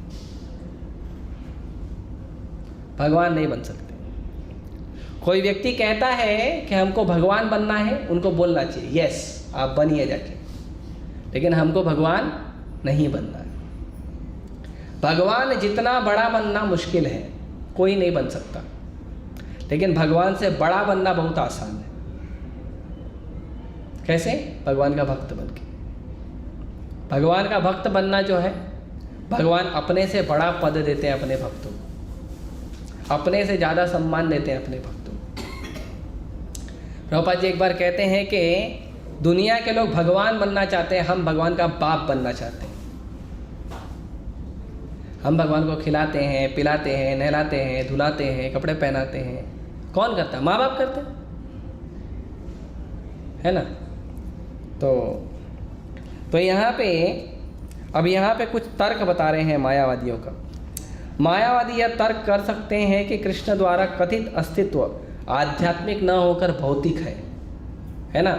भगवान नहीं बन सकते। कोई व्यक्ति कहता है कि हमको भगवान बनना है, उनको बोलना चाहिए यस आप बनिए जाके, लेकिन हमको भगवान नहीं बनना है। भगवान जितना बड़ा बनना मुश्किल है, कोई नहीं बन सकता, लेकिन भगवान से बड़ा बनना बहुत आसान है। कैसे? भगवान का भक्त बन के। भगवान का भक्त बनना जो है, भगवान अपने से बड़ा पद देते हैं अपने भक्तों को, अपने से ज़्यादा सम्मान देते हैं अपने भक्तों को। प्रभुपाद जी एक बार कहते हैं कि दुनिया के लोग भगवान बनना चाहते हैं, हम भगवान का बाप बनना चाहते हैं। हम भगवान को खिलाते हैं, पिलाते हैं, नहलाते हैं, धुलाते हैं, कपड़े पहनाते हैं। कौन करता है? माँ बाप करते हैं, है ना? तो यहाँ पे अब यहाँ पे कुछ तर्क बता रहे हैं मायावादियों का। मायावादी यह तर्क कर सकते हैं कि कृष्ण द्वारा कथित अस्तित्व आध्यात्मिक न होकर भौतिक है ना?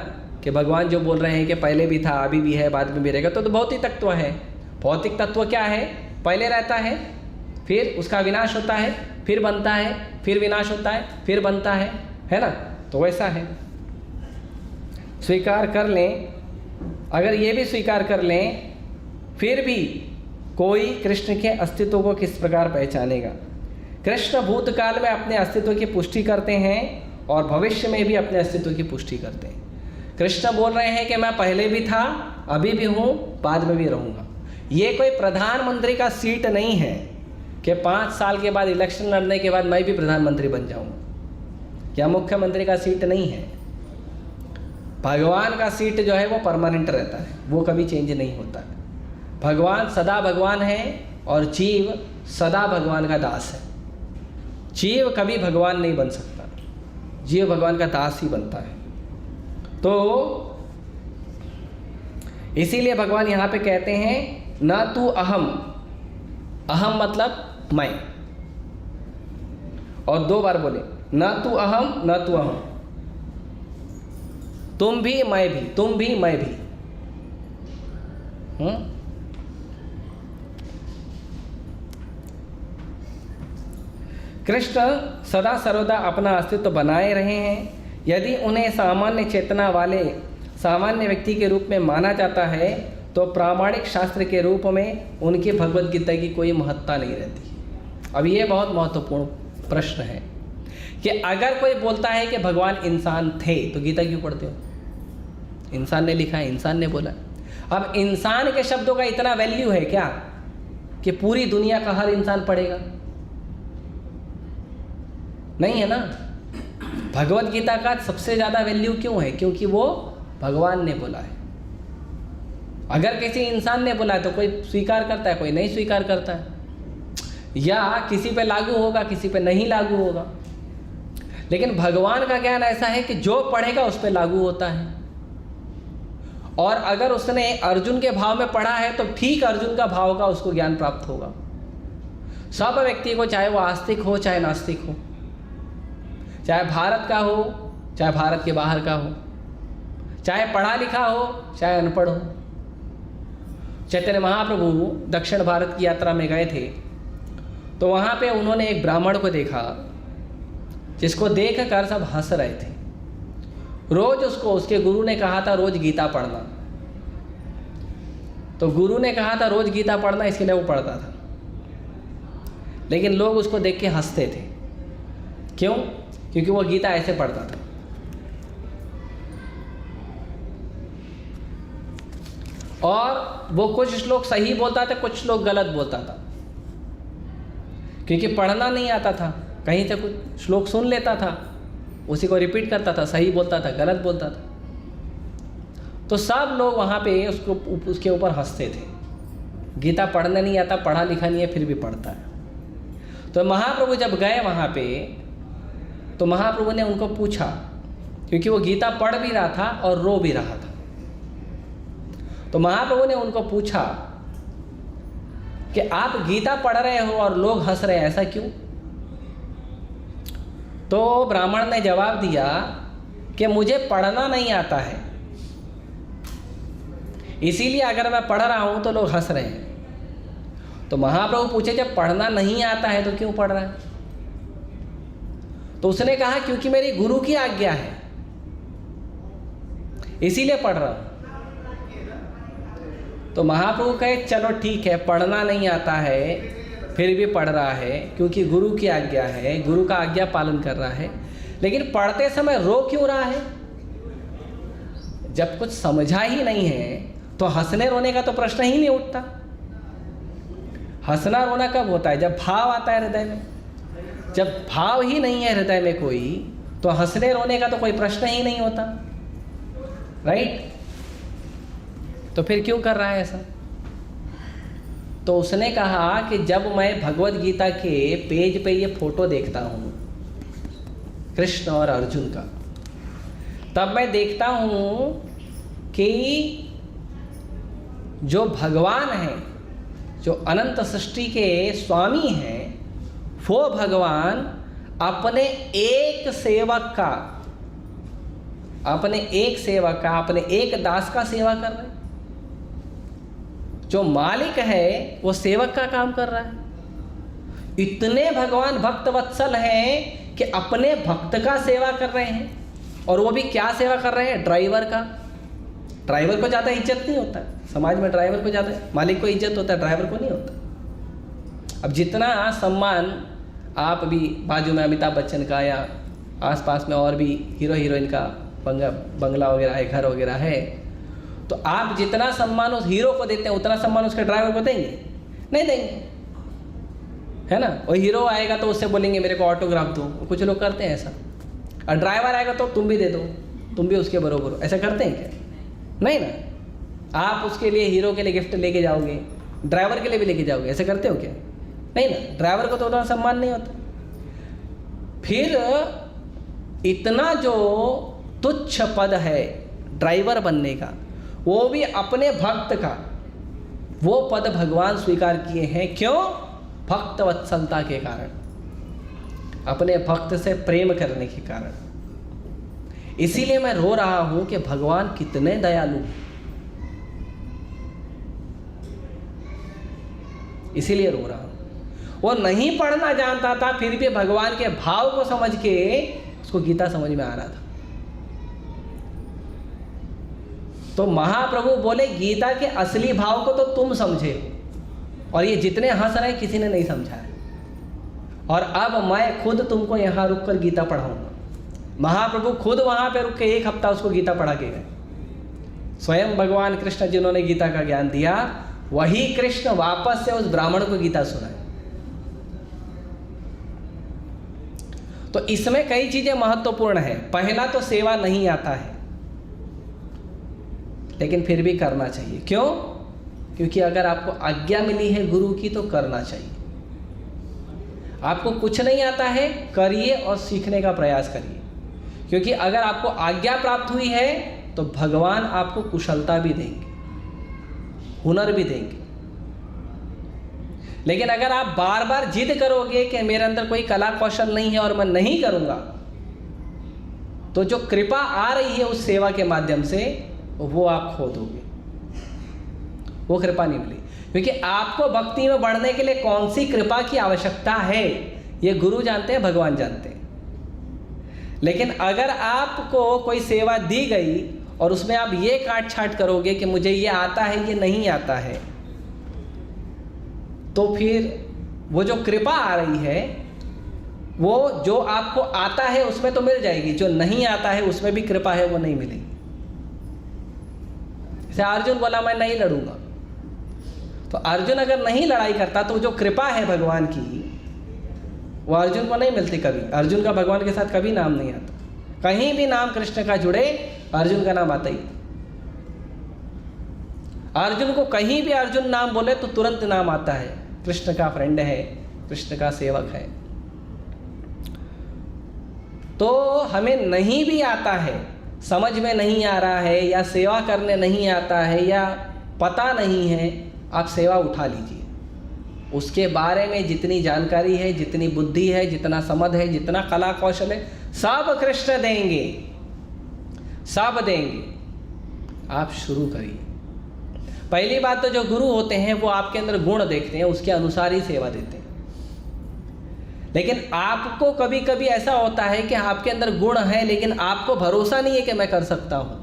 कि भगवान जो बोल रहे हैं कि पहले भी था, अभी भी है, बाद में भी रहेगा, तो भौतिक तत्व है। भौतिक तत्व क्या है? पहले रहता है, फिर उसका विनाश होता है, फिर बनता है, फिर विनाश होता है, फिर बनता है ना? तो वैसा है। स्वीकार कर लें, अगर ये भी स्वीकार कर लें, फिर भी कोई कृष्ण के अस्तित्व को किस प्रकार पहचानेगा? कृष्ण भूतकाल में अपने अस्तित्व की पुष्टि करते हैं और भविष्य में भी अपने अस्तित्व की पुष्टि करते हैं। कृष्ण बोल रहे हैं कि मैं पहले भी था, अभी भी हूँ, बाद में भी रहूँगा। ये कोई प्रधानमंत्री का सीट नहीं है कि 5 साल के बाद इलेक्शन लड़ने के बाद मैं भी प्रधानमंत्री बन जाऊँगा। क्या मुख्यमंत्री का सीट नहीं है? भगवान का सीट जो है वो परमानेंट रहता है, वो कभी चेंज नहीं होता है। भगवान सदा भगवान है और जीव सदा भगवान का दास है। जीव कभी भगवान नहीं बन सकता, जीव भगवान का दास ही बनता है। तो इसीलिए भगवान यहाँ पे कहते हैं न तू अहम, अहम मतलब मैं, और 2 बार बोले न तू अहम न तू अहम, तुम भी मैं भी, तुम भी मैं भी। कृष्ण सदा सर्वदा अपना अस्तित्व बनाए रहे हैं। यदि उन्हें सामान्य चेतना वाले सामान्य व्यक्ति के रूप में माना जाता है तो प्रामाणिक शास्त्र के रूप में उनकी भगवद गीता की कोई महत्ता नहीं रहती। अब ये बहुत महत्वपूर्ण प्रश्न है कि अगर कोई बोलता है कि भगवान इंसान थे तो गीता क्यों पढ़ते हो? इंसान ने लिखा है, इंसान ने बोला। अब इंसान के शब्दों का इतना वैल्यू है क्या कि पूरी दुनिया का हर इंसान पढ़ेगा? नहीं है ना। भगवद गीता का सबसे ज़्यादा वैल्यू क्यों है? क्योंकि वो भगवान ने बोला है। अगर किसी इंसान ने बोला है तो कोई स्वीकार करता है, कोई नहीं स्वीकार करता है, या किसी पे लागू होगा, किसी पे नहीं लागू होगा। लेकिन भगवान का ज्ञान ऐसा है कि जो पढ़ेगा उस पे लागू होता है। और अगर उसने अर्जुन के भाव में पढ़ा है तो ठीक अर्जुन का भाव का उसको ज्ञान प्राप्त होगा। सब व्यक्ति को, चाहे वो आस्तिक हो चाहे नास्तिक हो, चाहे भारत का हो चाहे भारत के बाहर का हो, चाहे पढ़ा लिखा हो चाहे अनपढ़ हो। चैतन्य महाप्रभु दक्षिण भारत की यात्रा में गए थे तो वहाँ पे उन्होंने एक ब्राह्मण को देखा जिसको देख कर सब हंस रहे थे। रोज उसको उसके गुरु ने कहा था रोज गीता पढ़ना, तो गुरु ने कहा था रोज गीता पढ़ना, इसके लिए वो पढ़ता था। लेकिन लोग उसको देख के हंसते थे। क्यों? क्योंकि वो गीता ऐसे पढ़ता था। और वो कुछ श्लोक सही बोलता था, कुछ श्लोक गलत बोलता था, क्योंकि पढ़ना नहीं आता था। कहीं से कुछ श्लोक सुन लेता था, उसी को रिपीट करता था, सही बोलता था, गलत बोलता था। तो सब लोग वहाँ पे उसके ऊपर हंसते थे। गीता पढ़ना नहीं आता, पढ़ा लिखा नहीं है, फिर भी पढ़ता है। तो महाप्रभु जब गए वहाँ पे तो महाप्रभु ने उनको पूछा, क्योंकि वो गीता पढ़ भी रहा था और रो भी रहा था। तो महाप्रभु ने उनको पूछा कि आप गीता पढ़ रहे हो और लोग हंस रहे हैं, ऐसा क्यों? तो ब्राह्मण ने जवाब दिया कि मुझे पढ़ना नहीं आता है, इसीलिए अगर मैं पढ़ रहा हूं तो लोग हंस रहे हैं। तो महाप्रभु पूछे जब पढ़ना नहीं आता है तो क्यों पढ़ रहा है? तो उसने कहा क्योंकि मेरी गुरु की आज्ञा है, इसीलिए पढ़ रहा हूं। तो महाप्रभु कहे चलो ठीक है, पढ़ना नहीं आता है फिर भी पढ़ रहा है क्योंकि गुरु की आज्ञा है, गुरु का आज्ञा पालन कर रहा है, लेकिन पढ़ते समय रो क्यों रहा है? जब कुछ समझा ही नहीं है तो हंसने रोने का तो प्रश्न ही नहीं उठता। हंसना रोना कब होता है? जब भाव आता है हृदय में। जब भाव ही नहीं है हृदय में कोई, तो हंसने रोने का तो कोई प्रश्न ही नहीं होता, राइट? तो फिर क्यों कर रहा है ऐसा? तो उसने कहा कि जब मैं भगवत गीता के पेज पे ये फोटो देखता हूँ कृष्ण और अर्जुन का, तब मैं देखता हूँ कि जो भगवान हैं, जो अनंत सृष्टि के स्वामी हैं, वो भगवान अपने एक सेवक का, अपने एक दास का सेवा कर रहे हैं। जो मालिक है वो सेवक का काम कर रहा है। इतने भगवान भक्त वत्सल हैं कि अपने भक्त का सेवा कर रहे हैं। और वो भी क्या सेवा कर रहे हैं? ड्राइवर का। ड्राइवर को ज़्यादा इज्जत नहीं होता समाज में, ड्राइवर को ज़्यादा, मालिक को इज्जत होता है, ड्राइवर को नहीं होता। अब जितना सम्मान आप भी बाजू में अमिताभ बच्चन का या आसपास में और भी हीरो हीरोइन का बंगला वगैरह है, घर वगैरह है, तो आप जितना सम्मान उस हीरो को देते हैं उतना सम्मान उसके ड्राइवर को देंगे? नहीं देंगे, है ना? और हीरो आएगा तो उससे बोलेंगे मेरे को ऑटोग्राफ दो, कुछ लोग करते हैं ऐसा। और ड्राइवर आएगा तो तुम भी दे दो, तुम भी उसके बरोबर हो, ऐसा करते हैं क्या? नहीं ना। आप उसके लिए, हीरो के लिए गिफ्ट लेके जाओगे, ड्राइवर के लिए भी लेके जाओगे, ऐसा करते हो क्या? नहीं ना। ड्राइवर को तो उतना सम्मान नहीं होता। फिर इतना जो तुच्छ पद है ड्राइवर बनने का, वो भी अपने भक्त का, वो पद भगवान स्वीकार किए हैं। क्यों? भक्त वत्सलता के कारण, अपने भक्त से प्रेम करने के कारण। इसीलिए मैं रो रहा हूं कि भगवान कितने दयालु, इसीलिए रो रहा हूं। वो नहीं पढ़ना जानता था, फिर भी भगवान के भाव को समझ के उसको गीता समझ में आ रहा था। तो महाप्रभु बोले गीता के असली भाव को तो तुम समझे हो, और ये जितने हंस रहे किसी ने नहीं समझा है। और अब मैं खुद तुमको यहाँ रुक कर गीता पढ़ाऊंगा। महाप्रभु खुद वहाँ पे रुक के 1 हफ्ता उसको गीता पढ़ा के गए। स्वयं भगवान कृष्ण जिन्होंने गीता का ज्ञान दिया, वही कृष्ण वापस से उस ब्राह्मण को गीता सुनाए। तो इसमें कई चीजें महत्वपूर्ण है। पहला तो सेवा नहीं आता है, लेकिन फिर भी करना चाहिए। क्यों? क्योंकि अगर आपको आज्ञा मिली है गुरु की तो करना चाहिए। आपको कुछ नहीं आता है, करिए और सीखने का प्रयास करिए। क्योंकि अगर आपको आज्ञा प्राप्त हुई है तो भगवान आपको कुशलता भी देंगे, हुनर भी देंगे। लेकिन अगर आप बार बार जिद करोगे कि मेरे अंदर कोई कला कौशल नहीं है और मैं नहीं करूँगा, तो जो कृपा आ रही है उस सेवा के माध्यम से वो आप खो दोगे, वो कृपा नहीं मिली। क्योंकि आपको भक्ति में बढ़ने के लिए कौन सी कृपा की आवश्यकता है ये गुरु जानते हैं, भगवान जानते हैं। लेकिन अगर आपको कोई सेवा दी गई और उसमें आप ये काट छाट करोगे कि मुझे ये आता है ये नहीं आता है, तो फिर वो जो कृपा आ रही है वो जो आपको आता है उसमें तो मिल जाएगी, जो नहीं आता है उसमें भी कृपा है वो नहीं मिलेगी। जैसे अर्जुन बोला मैं नहीं लड़ूंगा, तो अर्जुन अगर नहीं लड़ाई करता तो जो कृपा है भगवान की वो अर्जुन को नहीं मिलती कभी। अर्जुन का भगवान के साथ कभी नाम नहीं आता, कहीं भी नाम कृष्ण का जुड़े अर्जुन का नाम आता ही। अर्जुन को कहीं भी अर्जुन नाम बोले तो तुरंत नाम आता है, कृष्ण का फ्रेंड है, कृष्ण का सेवक है। तो हमें नहीं भी आता है, समझ में नहीं आ रहा है, या सेवा करने नहीं आता है, या पता नहीं है, आप सेवा उठा लीजिए। उसके बारे में जितनी जानकारी है, जितनी बुद्धि है, जितना समझ है, जितना कला कौशल है, सब कृष्ण देंगे, सब देंगे। आप शुरू करिए। पहली बात तो जो गुरु होते हैं वो आपके अंदर गुण देखते हैं, उसके अनुसार ही सेवा देते हैं। लेकिन आपको कभी कभी ऐसा होता है कि आपके अंदर गुण है लेकिन आपको भरोसा नहीं है कि मैं कर सकता हूं,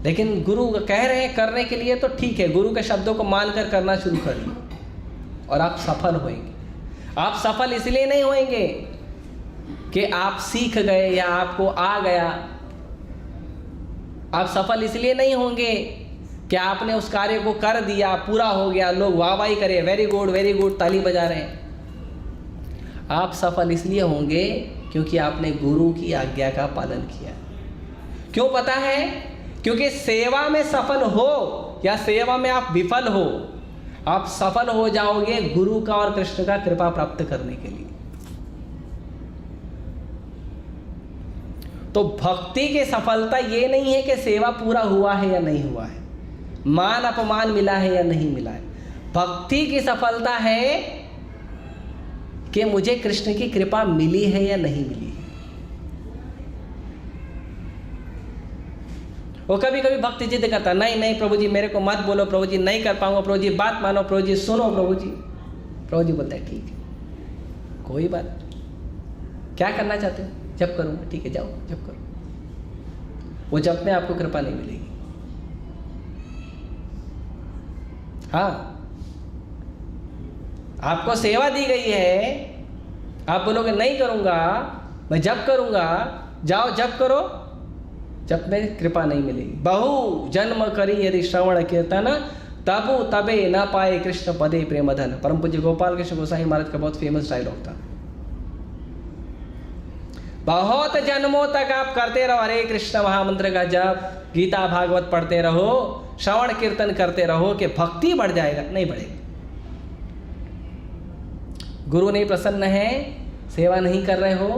लेकिन गुरु कह रहे हैं करने के लिए, तो ठीक है, गुरु के शब्दों को मानकर करना शुरू करिए और आप सफल होंगे। आप सफल इसलिए नहीं होंगे कि आप सीख गए या आपको आ गया, आप सफल इसलिए नहीं होंगे कि आपने उस कार्य को कर दिया, पूरा हो गया, लोग वाहवाही करे, वेरी गुड ताली बजा रहे हैं। आप सफल इसलिए होंगे क्योंकि आपने गुरु की आज्ञा का पालन किया। क्यों पता है? क्योंकि सेवा में सफल हो या सेवा में आप विफल हो, आप सफल हो जाओगे गुरु का और कृष्ण का कृपा प्राप्त करने के लिए। तो भक्ति की सफलता ये नहीं है कि सेवा पूरा हुआ है या नहीं हुआ है, मान अपमान मिला है या नहीं मिला है। भक्ति की सफलता है कि मुझे कृष्ण की कृपा मिली है या नहीं मिली है। वो कभी कभी भक्ति जिद करता, नहीं प्रभु जी मेरे को मत बोलो, प्रभु जी नहीं कर पाऊंगा, प्रभु जी बात मानो, प्रभु जी सुनो, प्रभु जी बोलते हैं ठीक है, कोई बात नहीं, क्या करना चाहते हो? जप करूंगा, ठीक है जाओ जप करो। वो जप में आपको कृपा नहीं मिलेगी। हाँ, आपको सेवा दी गई है, आप बोलोगे नहीं करूंगा, मैं जप करूंगा, जाओ जप करो, जप में कृपा नहीं मिलेगी। बहु जन्म करी यदि श्रवण कीर्तन, तबु तबे न पाए कृष्ण पदे प्रेम धन। परम पूज्य गोपाल कृष्ण गोसाई महाराज का बहुत फेमस डायलॉग था। बहुत जन्मों तक आप करते रहो हरे कृष्ण महामंत्र का जप, गीता भागवत पढ़ते रहो, श्रवण कीर्तन करते रहो, कि भक्ति बढ़ जाएगा, नहीं बढ़ेगा। गुरु नहीं प्रसन्न है, सेवा नहीं कर रहे हो,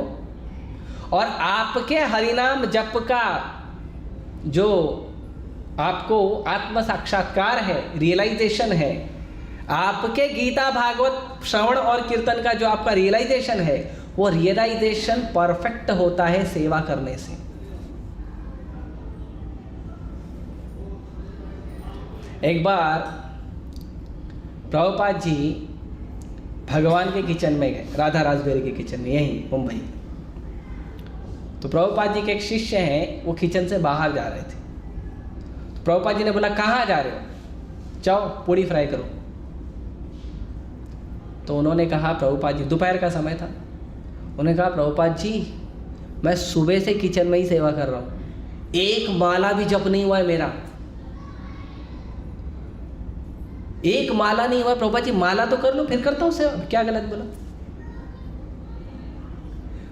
और आपके हरिनाम जप का जो आपको आत्म साक्षात्कार है, रियलाइजेशन है, आपके गीता भागवत श्रवण और कीर्तन का जो आपका रियलाइजेशन है, वो रियलाइजेशन परफेक्ट होता है सेवा करने से। एक बार प्रभुपाद जी भगवान के किचन में गए, राधा राजबेरी के किचन में, यहीं मुंबई। तो प्रभुपाद जी के एक शिष्य हैं, वो किचन से बाहर जा रहे थे। तो प्रभुपाद जी ने बोला कहाँ जा रहे हो? जाओ पूड़ी फ्राई करो। तो उन्होंने कहा, प्रभुपाद जी, दोपहर का समय था, उन्होंने कहा प्रभुपाद जी मैं सुबह से किचन में ही सेवा कर रहा हूँ, एक माला भी जप नहीं हुआ है मेरा, एक माला नहीं हुआ। प्रभुपाद जी माला तो कर लो, फिर करता हूँ सेवा, क्या गलत बोला?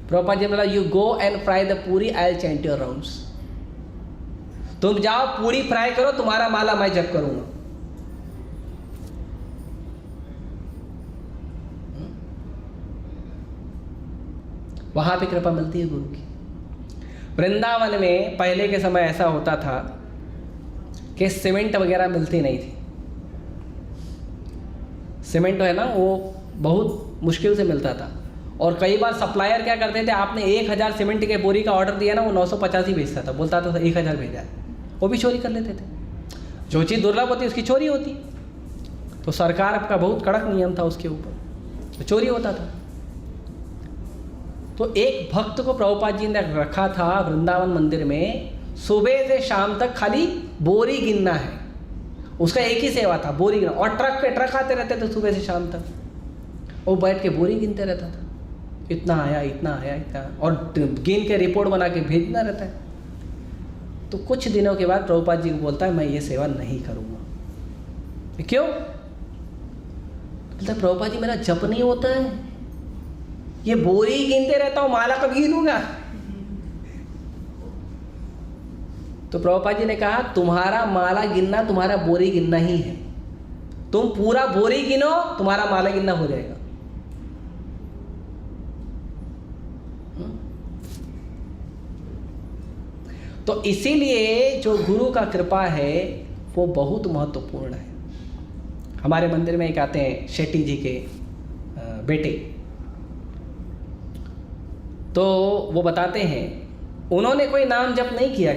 प्रभुपाद जी ने बोला you go and fry the puri, I will chant your rounds. तुम जाओ पूरी फ्राई करो, तुम्हारा माला मैं जप करूंगा। वहां पे कृपा मिलती है गुरु की। वृंदावन में पहले के समय ऐसा होता था कि सीमेंट वगैरह मिलती नहीं थी, सीमेंट है ना वो बहुत मुश्किल से मिलता था, और कई बार सप्लायर क्या करते थे, आपने 1000 सीमेंट के बोरी का ऑर्डर दिया ना, वो 985 भेजता था, बोलता था 1000 भेजा है, वो भी चोरी कर लेते थे। जो चीज़ दुर्लभ होती है उसकी चोरी होती, तो सरकार का बहुत कड़क नियम था उसके ऊपर, तो चोरी होता था। तो एक भक्त को प्रभुपाद जी ने रखा था वृंदावन मंदिर में, सुबह से शाम तक खाली बोरी गिनना है, उसका एक ही सेवा था, बोरी गिनना, और ट्रक पे ट्रक आते रहते थे सुबह से शाम तक, वो बैठ के बोरी गिनते रहता था, इतना आया इतना आया इतना, और गिन के रिपोर्ट बना के भेजना रहता है। तो कुछ दिनों के बाद प्रभुपाद जी को बोलता है मैं ये सेवा नहीं करूँगा। क्यों? बोलता है प्रभुपाद जी मेरा जप नहीं होता है, ये बोरी गिनते रहता हूँ, माला कब गिनूंगा। तो प्रभुपाद जी ने कहा तुम्हारा माला गिनना तुम्हारा बोरी गिनना ही है, तुम पूरा बोरी गिनो तुम्हारा माला गिनना हो जाएगा। तो इसीलिए जो गुरु का कृपा है वो बहुत महत्वपूर्ण है। हमारे मंदिर में एक आते हैं शेट्टी जी के बेटे, तो वो बताते हैं उन्होंने कोई नाम जप नहीं किया,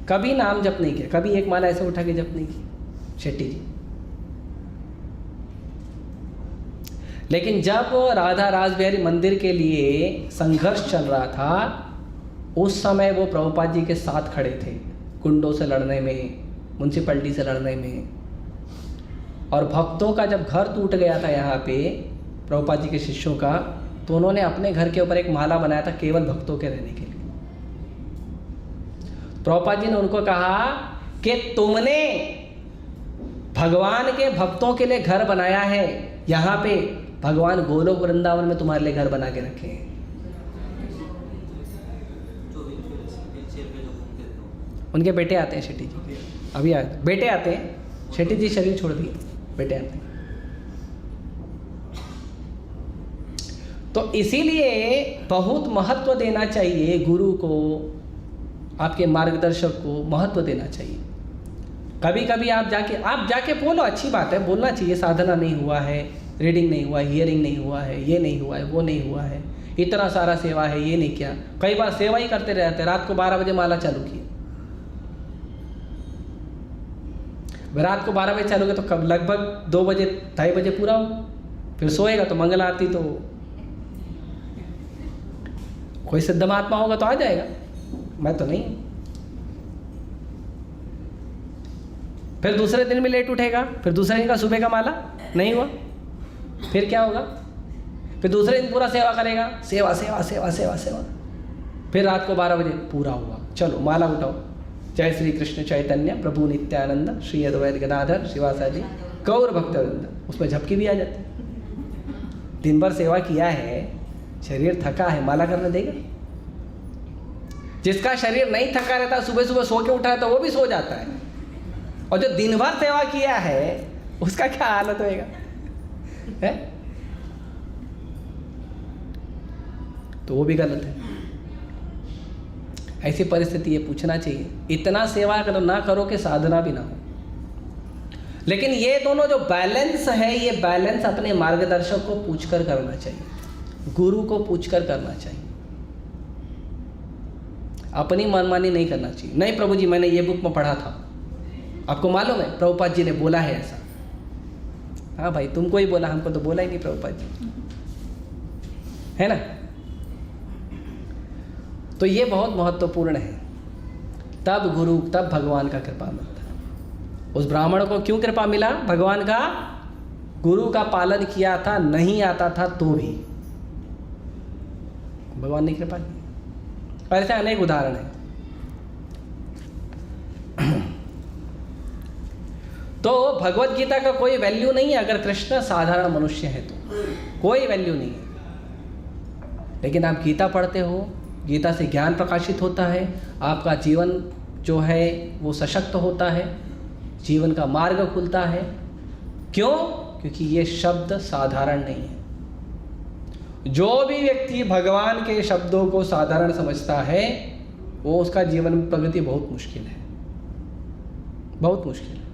कभी नाम जप नहीं किया, कभी एक माला ऐसे उठा के जप नहीं की शेट्टी जी। लेकिन जब राधा रासबिहारी मंदिर के लिए संघर्ष चल रहा था, उस समय वो प्रभुपाद जी के साथ खड़े थे, गुंडों से लड़ने में, म्युनिसिपैलिटी से लड़ने में। और भक्तों का जब घर टूट गया था यहाँ पे प्रभुपाद जी के शिष्यों का, तो उन्होंने अपने घर के ऊपर एक माला बनाया था केवल भक्तों के रहने के लिए। प्रभुपाद जी ने उनको कहा कि तुमने भगवान के भक्तों के लिए घर बनाया है, यहाँ पे भगवान गोलोक वृंदावन में तुम्हारे लिए घर बना के रखे हैं। उनके बेटे आते हैं शेट्टी जी, अभी बेटे आते हैं, शेट्टी जी शरीर छोड़ दिए, बेटे आते हैं। तो इसीलिए बहुत महत्व देना चाहिए गुरु को, आपके मार्गदर्शक को महत्व देना चाहिए। कभी कभी आप जाके बोलो, अच्छी बात है, बोलना चाहिए, साधना नहीं हुआ है, रीडिंग नहीं हुआ है, हियरिंग नहीं हुआ है, ये नहीं हुआ है, वो नहीं हुआ है, इतना सारा सेवा है, ये नहीं किया। कई बार सेवा ही करते रहते, रात को 12 बजे माला चालू की, रात को 12 बजे चालू किया तो कब लगभग 2 बजे 2:30 बजे पूरा हो, फिर सोएगा तो मंगल आरती, तो कोई सिद्ध महात्मा होगा तो आ जाएगा, मैं तो नहीं। फिर दूसरे दिन भी लेट उठेगा, फिर दूसरे दिन का सुबह का माला नहीं हुआ, फिर क्या होगा, फिर दूसरे दिन पूरा सेवा करेगा, सेवा सेवा सेवा सेवा सेवा, फिर रात को 12 बजे पूरा हुआ, चलो माला उठाओ, जय श्री कृष्ण चैतन्य प्रभु नित्यानंद श्री अद्वैत गदाधर शिवासादि गौर भक्तवृंद, उसमें झपकी भी आ जाती है। दिन भर सेवा किया है, शरीर थका है, माला करने देगा? जिसका शरीर नहीं थका रहता, सुबह सुबह सो के उठा है तो वो भी सो जाता है, और जो दिन भर सेवा किया है उसका क्या हालत होएगा है? तो वो भी गलत है। ऐसी परिस्थिति ये पूछना चाहिए, इतना सेवा करो ना करो कि साधना भी ना हो। लेकिन ये दोनों जो बैलेंस है, ये बैलेंस अपने मार्गदर्शक को पूछकर करना चाहिए, गुरु को पूछकर करना चाहिए, अपनी मनमानी नहीं करना चाहिए। नहीं प्रभु जी मैंने ये बुक में पढ़ा था, आपको मालूम है प्रभुपाद जी ने बोला है ऐसा। हाँ भाई तुमको ही बोला, हमको तो बोला ही नहीं प्रभुपाद जी, है ना? तो ये बहुत महत्वपूर्ण है। तब गुरु, तब भगवान का कृपा मिलता है। उस ब्राह्मण को क्यों कृपा मिला? भगवान का, गुरु का पालन किया था, नहीं आता था तो भी भगवान ने कृपा की। ऐसे अनेक उदाहरण हैं। तो भगवत गीता का कोई वैल्यू नहीं है अगर कृष्ण साधारण मनुष्य है तो, कोई वैल्यू नहीं है। लेकिन आप गीता पढ़ते हो, गीता से ज्ञान प्रकाशित होता है, आपका जीवन जो है वो सशक्त होता है, जीवन का मार्ग खुलता है। क्यों? क्योंकि ये शब्द साधारण नहीं है। जो भी व्यक्ति भगवान के शब्दों को साधारण समझता है, वो उसका जीवन में प्रगति बहुत मुश्किल है, बहुत मुश्किल है।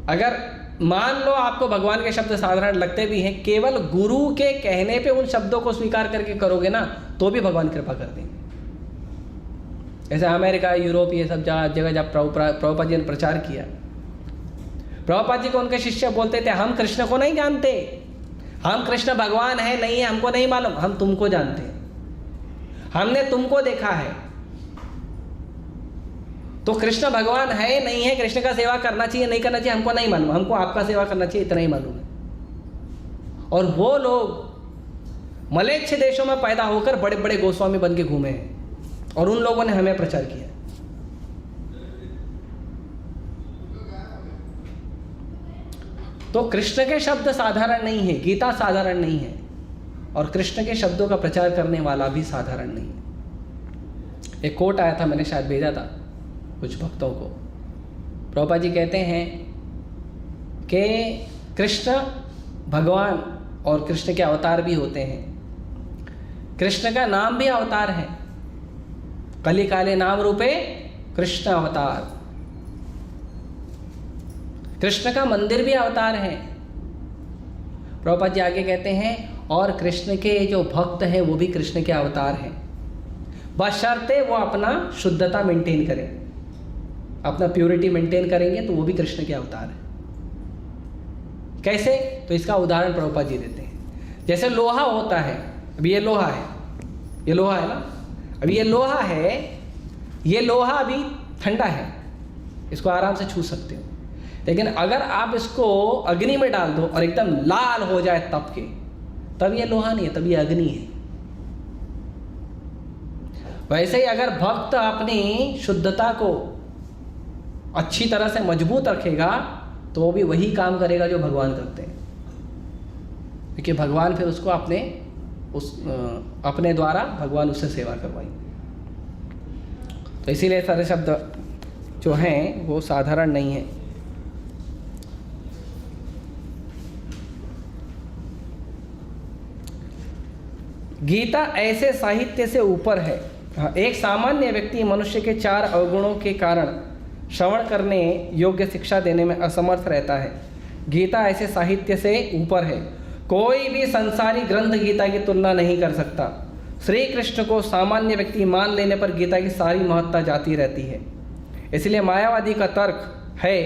अगर मान लो आपको भगवान के शब्द साधारण लगते भी हैं, केवल गुरु के कहने पे उन शब्दों को स्वीकार करके करोगे ना तो भी भगवान कृपा कर देंगे। जैसे अमेरिका, यूरोप, ये सब जगह जब प्रभुपाद जी ने प्रचार किया, प्रभुपाद जी को उनके शिष्य बोलते थे हम कृष्ण को नहीं जानते, हम कृष्ण भगवान है नहीं है हमको नहीं मालूम, हम तुमको जानते हैं, हमने तुमको देखा है। तो कृष्ण भगवान है नहीं है, कृष्ण का सेवा करना चाहिए नहीं करना चाहिए हमको नहीं मालूम, हमको आपका सेवा करना चाहिए इतना ही मालूम है। और वो लोग मलेच्छ देशों में पैदा होकर बड़े बड़े गोस्वामी बन के घूमे हैं और उन लोगों ने हमें प्रचार किया। तो कृष्ण के शब्द साधारण नहीं है, गीता साधारण नहीं है, और कृष्ण के शब्दों का प्रचार करने वाला भी साधारण नहीं है। एक कोट आया था, मैंने शायद भेजा था कुछ भक्तों को। प्रभुपाद जी कहते हैं कि कृष्ण भगवान और कृष्ण के अवतार भी होते हैं। कृष्ण का नाम भी अवतार है, कली काले नाम रूपे कृष्ण अवतार। कृष्ण का मंदिर भी अवतार है। प्रभुपाद जी आगे कहते हैं और कृष्ण के जो भक्त हैं वो भी कृष्ण के अवतार हैं, बशर्ते वो अपना शुद्धता मेंटेन करें, अपना प्योरिटी मेंटेन करेंगे तो वो भी कृष्ण के अवतार है। कैसे? तो इसका उदाहरण प्रभुपाद जी देते हैं। जैसे लोहा होता है, अभी ये लोहा है, ये लोहा है ना, अभी ये लोहा है, ये लोहा अभी ठंडा है, इसको आराम से छू सकते हो। लेकिन अगर आप इसको अग्नि में डाल दो और एकदम लाल हो जाए तप के, तब ये लोहा नहीं है, तब ये अग्नि है। वैसे ही अगर भक्त अपनी शुद्धता को अच्छी तरह से मजबूत रखेगा तो वो भी वही काम करेगा जो भगवान करते हैं, क्योंकि भगवान फिर उसको अपने द्वारा भगवान उससे सेवा करवाएंगे। तो इसीलिए सारे शब्द जो हैं वो साधारण नहीं है। गीता ऐसे साहित्य से ऊपर है। एक सामान्य व्यक्ति मनुष्य के 4 अवगुणों के कारण श्रवण करने योग्य शिक्षा देने में असमर्थ रहता है। गीता ऐसे साहित्य से ऊपर है। कोई भी संसारी ग्रंथ गीता की तुलना नहीं कर सकता। श्री कृष्ण को सामान्य व्यक्ति मान लेने पर गीता की सारी महत्ता जाती रहती है। इसलिए मायावादी का तर्क है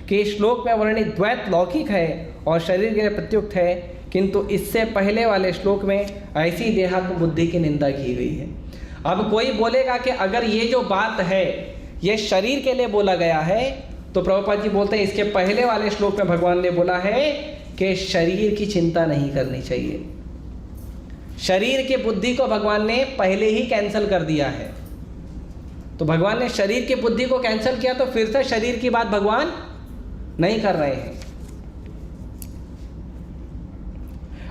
कि श्लोक में वर्णित द्वैत लौकिक है और शरीर के लिए प्रत्युक्त है, किंतु इससे पहले वाले श्लोक में ऐसी देहात्म बुद्धि की निंदा की गई है। अब कोई बोलेगा कि अगर ये जो बात है ये शरीर के लिए बोला गया है, तो प्रभुपाद जी बोलते हैं इसके पहले वाले श्लोक में भगवान ने बोला है कि शरीर की चिंता नहीं करनी चाहिए। शरीर की बुद्धि को भगवान ने पहले ही कैंसिल कर दिया है। तो भगवान ने शरीर की बुद्धि को कैंसिल किया तो फिर से शरीर की बात भगवान नहीं कर रहे हैं।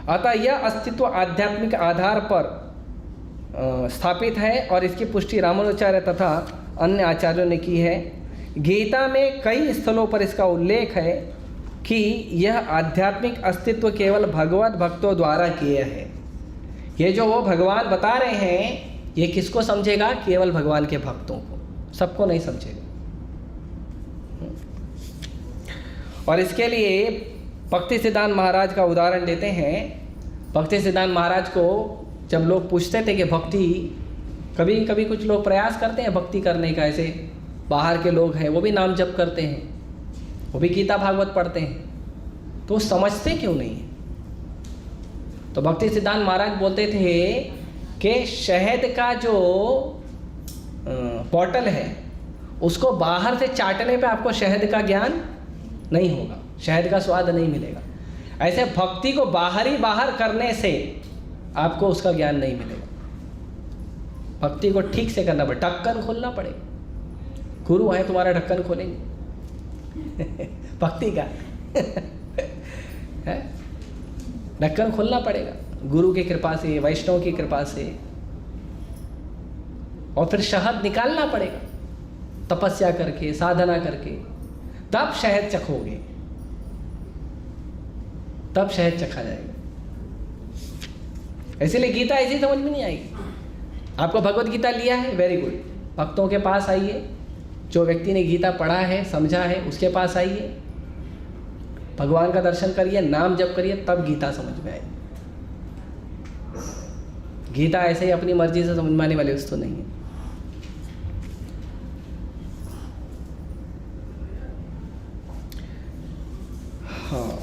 अतः यह अस्तित्व आध्यात्मिक आधार पर स्थापित है और इसकी पुष्टि रामानुजाचार्य तथा अन्य आचार्यों ने की है। गीता में कई स्थलों पर इसका उल्लेख है कि यह आध्यात्मिक अस्तित्व केवल भगवत भक्तों द्वारा किया है। ये जो वो भगवान बता रहे हैं ये किसको समझेगा? केवल भगवान के भक्तों को, सबको नहीं समझेगा। और इसके लिए भक्ति सिद्धांत महाराज का उदाहरण देते हैं। भक्ति सिद्धांत महाराज को जब लोग पूछते थे कि भक्ति, कभी कभी कुछ लोग प्रयास करते हैं भक्ति करने का, ऐसे बाहर के लोग हैं वो भी नाम जप करते हैं, वो भी गीता भागवत पढ़ते हैं, तो समझते क्यों नहीं है? तो भक्ति सिद्धांत महाराज बोलते थे कि शहद का जो बॉटल है उसको बाहर से चाटने पे आपको शहद का ज्ञान नहीं होगा, शहद का स्वाद नहीं मिलेगा। ऐसे भक्ति को बाहर ही बाहर करने से आपको उसका ज्ञान नहीं मिलेगा। भक्ति को ठीक से करना पड़ेगा, ढक्कन खोलना पड़ेगा। गुरु है तुम्हारा ढक्कन खोलेंगे भक्ति का है, ढक्कन खोलना पड़ेगा गुरु की कृपा से, वैष्णव की कृपा से, और फिर शहद निकालना पड़ेगा तपस्या करके, साधना करके, तब शहद चखोगे, तब शहद चखा जाएगा। इसीलिए गीता ऐसी समझ में नहीं आएगी। आपको भगवत गीता लिया है, वेरी गुड, भक्तों के पास आइए, जो व्यक्ति ने गीता पढ़ा है, समझा है, उसके पास आइए। भगवान का दर्शन करिए, नाम जप करिए, तब गीता समझ में आएगी। गीता ऐसे ही अपनी मर्जी से समझ में आने वाली वस्तु नहीं है। हाँ,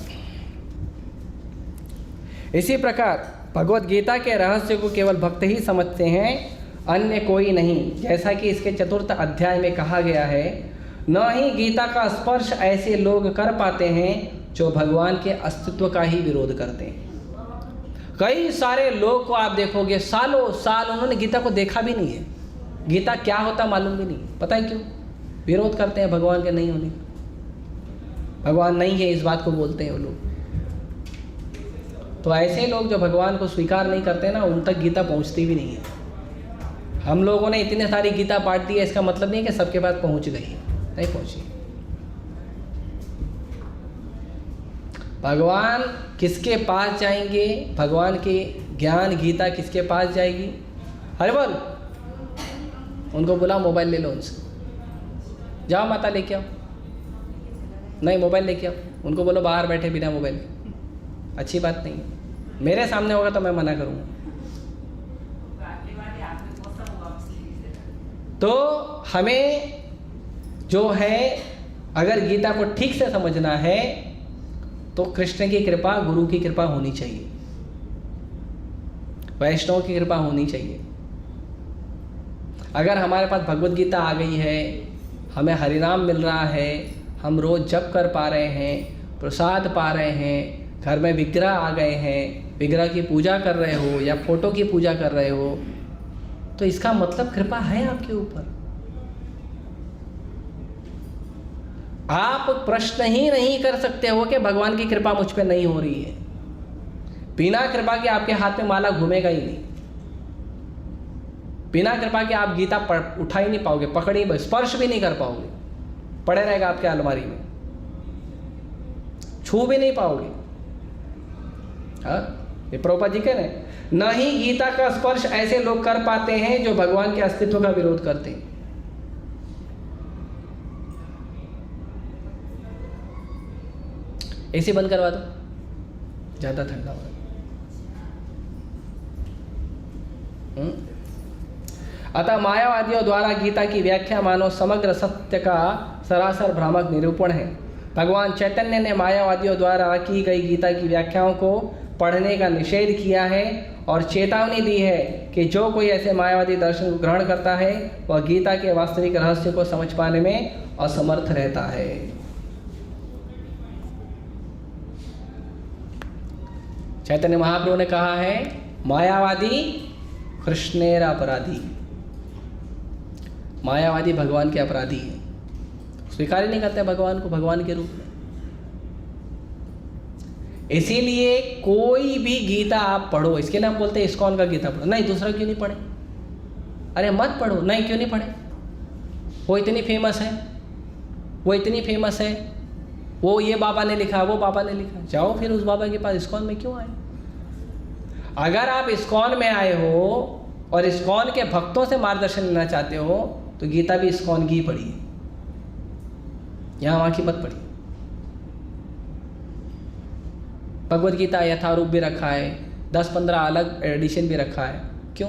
इसी प्रकार भगवत गीता के रहस्य को केवल भक्त ही समझते हैं, अन्य कोई नहीं। जैसा कि इसके 4th अध्याय में कहा गया है, न ही गीता का स्पर्श ऐसे लोग कर पाते हैं जो भगवान के अस्तित्व का ही विरोध करते हैं। कई सारे लोग को आप देखोगे सालों साल उन्होंने गीता को देखा भी नहीं है, गीता क्या होता मालूम भी नहीं, पता है क्यों? विरोध करते हैं भगवान के नहीं होने का। भगवान नहीं है इस बात को बोलते हैं वो लोग। तो ऐसे लोग जो भगवान को स्वीकार नहीं करते ना, उन तक गीता पहुंचती भी नहीं है। हम लोगों ने इतने सारी गीता बांट दी है, इसका मतलब नहीं है कि सबके पास पहुंच गई, नहीं पहुंची। भगवान किसके पास जाएंगे? भगवान के ज्ञान गीता किसके पास जाएगी? अरे बोल, उनको बुला, मोबाइल ले लो उनसे, जाओ माता लेके आओ। नहीं, मोबाइल लेके आओ, उनको बोलो बाहर बैठे बिना मोबाइल के। अच्छी बात नहीं है, मेरे सामने होगा तो मैं मना करूँगा। तो हमें जो है, अगर गीता को ठीक से समझना है तो कृष्ण की कृपा, गुरु की कृपा होनी चाहिए, वैष्णव की कृपा होनी चाहिए। अगर हमारे पास भगवत गीता आ गई है, हमें हरिनाम मिल रहा है, हम रोज़ जप कर पा रहे हैं, प्रसाद पा रहे हैं, घर में विग्रह आ गए हैं, विग्रह की पूजा कर रहे हो या फोटो की पूजा कर रहे हो, तो इसका मतलब कृपा है आपके ऊपर। आप प्रश्न ही नहीं कर सकते हो कि भगवान की कृपा मुझ पे नहीं हो रही है। बिना कृपा के आपके हाथ में माला घूमेगा ही नहीं, बिना कृपा के आप गीता उठा ही नहीं पाओगे, पकड़ ही, स्पर्श भी नहीं कर पाओगे, पड़े रहेगा आपके अलमारी में, छू भी नहीं पाओगे। हाँ, ये प्रभुपाद जी कह रहे हैं, न ही गीता का स्पर्श ऐसे लोग कर पाते हैं जो भगवान के अस्तित्व का विरोध करते हैं। एसी बंद करवा दो, ज्यादा ठंडा हो रहा है। अतः मायावादियों द्वारा गीता की व्याख्या मानो समग्र सत्य का सरासर भ्रामक निरूपण है। भगवान चैतन्य ने मायावादियों द्वारा की गई गीता की व्याख्याओं को पढ़ने का निषेध किया है और चेतावनी दी है कि जो कोई ऐसे मायावादी दर्शन को ग्रहण करता है वह गीता के वास्तविक रहस्य को समझ पाने में असमर्थ रहता है। चैतन्य महाप्रभु ने कहा है, मायावादी कृष्णेर अपराधी। मायावादी भगवान के अपराधी हैं, स्वीकार ही नहीं करते भगवान को भगवान के रूप में। इसीलिए कोई भी गीता आप पढ़ो, इसके लिए हम बोलते हैं इस्कॉन का गीता पढ़ो। नहीं, दूसरा क्यों नहीं पढ़े? अरे मत पढ़ो। नहीं, क्यों नहीं पढ़े? वो इतनी फेमस है, वो इतनी फेमस है, वो ये बाबा ने लिखा, वो बाबा ने लिखा। जाओ फिर उस बाबा के पास, इस्कॉन में क्यों आए? अगर आप इस्कॉन में आए हो और इस्कॉन के भक्तों से मार्गदर्शन लेना चाहते हो तो गीता भी इस्कॉन की ही पढ़िए, यहाँ वहाँ की मत पढ़िए। भगवत गीता यथारूप भी रखा है, 10-15 अलग एडिशन भी रखा है। क्यों?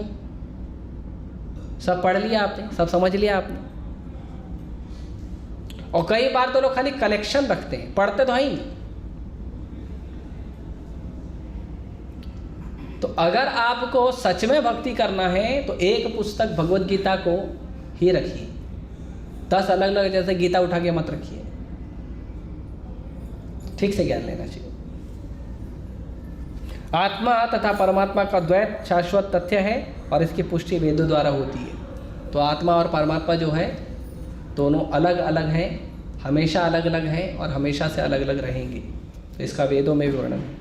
सब पढ़ लिया आपने, सब समझ लिया आपने। और कई बार तो लोग खाली कलेक्शन रखते हैं, पढ़ते तो है ही नहीं। तो अगर आपको सच में भक्ति करना है तो एक पुस्तक भगवत गीता को ही रखिए, 10 अलग अलग जैसे गीता उठा के मत रखिए। ठीक से ज्ञान लेना चाहिए। आत्मा तथा परमात्मा का द्वैत शाश्वत तथ्य है और इसकी पुष्टि वेदों द्वारा होती है। तो आत्मा और परमात्मा जो है दोनों अलग अलग हैं, हमेशा अलग अलग हैं और हमेशा से अलग अलग रहेंगे। तो इसका वेदों में भी वर्णन है।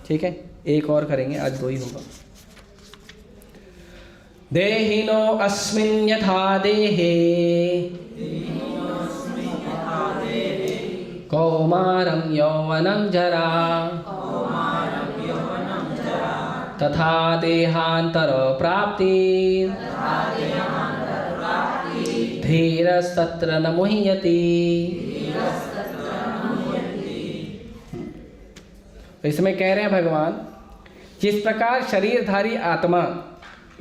ठीक है, एक और करेंगे, आज 2 ही होगा। देहिनो अस्मिन् यथा देहे कौमारं यौवनं जरा तथा देहांतर प्राप्ति धीरस्तत्र न मुह्यति। तो इसमें कह रहे हैं भगवान, जिस प्रकार शरीरधारी आत्मा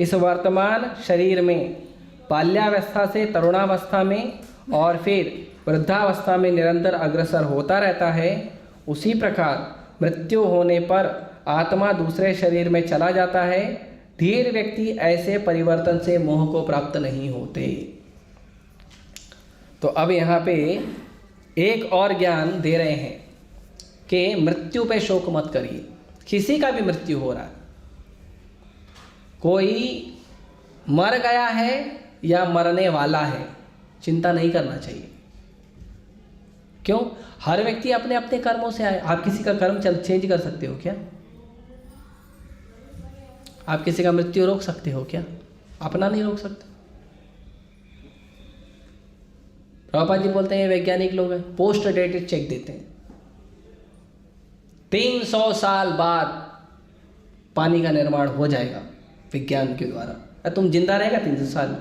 इस वर्तमान शरीर में बाल्यावस्था से तरुणावस्था में और फिर वृद्धावस्था में निरंतर अग्रसर होता रहता है, उसी प्रकार मृत्यु होने पर आत्मा दूसरे शरीर में चला जाता है। धीर व्यक्ति ऐसे परिवर्तन से मोह को प्राप्त नहीं होते। तो अब यहाँ पे एक और ज्ञान दे रहे हैं कि मृत्यु पे शोक मत करिए। किसी का भी मृत्यु हो रहा है, कोई मर गया है या मरने वाला है, चिंता नहीं करना चाहिए। क्यों? हर व्यक्ति अपने अपने कर्मों से आए। आप किसी का कर्म चेंज कर सकते हो क्या? आप किसी का मृत्यु रोक सकते हो क्या? अपना नहीं रोक सकते। प्रभुपाद जी बोलते हैं वैज्ञानिक लोग हैं, पोस्ट डेटेड चेक देते हैं, 300 साल बाद पानी का निर्माण हो जाएगा विज्ञान के द्वारा। तुम जिंदा रहेगा 300 साल?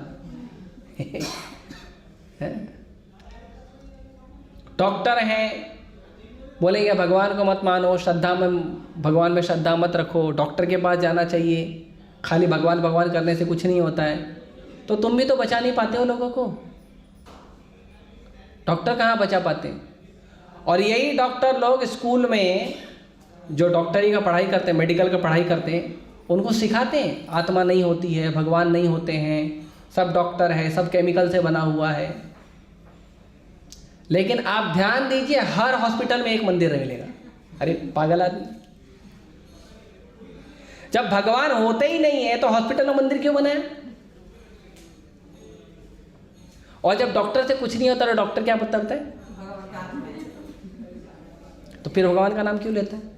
डॉक्टर हैं, बोलेंगे भगवान को मत मानो, श्रद्धा में भगवान में श्रद्धा मत रखो, डॉक्टर के पास जाना चाहिए, खाली भगवान भगवान करने से कुछ नहीं होता है। तो तुम भी तो बचा नहीं पाते हो लोगों को। डॉक्टर कहाँ बचा पाते हैं? और यही डॉक्टर लोग स्कूल में जो डॉक्टरी का पढ़ाई करते हैं, मेडिकल का पढ़ाई करते हैं, उनको सिखाते हैं आत्मा नहीं होती है, भगवान नहीं होते हैं, सब डॉक्टर है, सब केमिकल से बना हुआ है। लेकिन आप ध्यान दीजिए, हर हॉस्पिटल में एक मंदिर मिलेगा। अरे पागल आदमी, जब भगवान होते ही नहीं है तो हॉस्पिटल में मंदिर क्यों बनाया? और जब डॉक्टर से कुछ नहीं होता तो डॉक्टर क्या बताता है? तो फिर भगवान का नाम क्यों लेता है?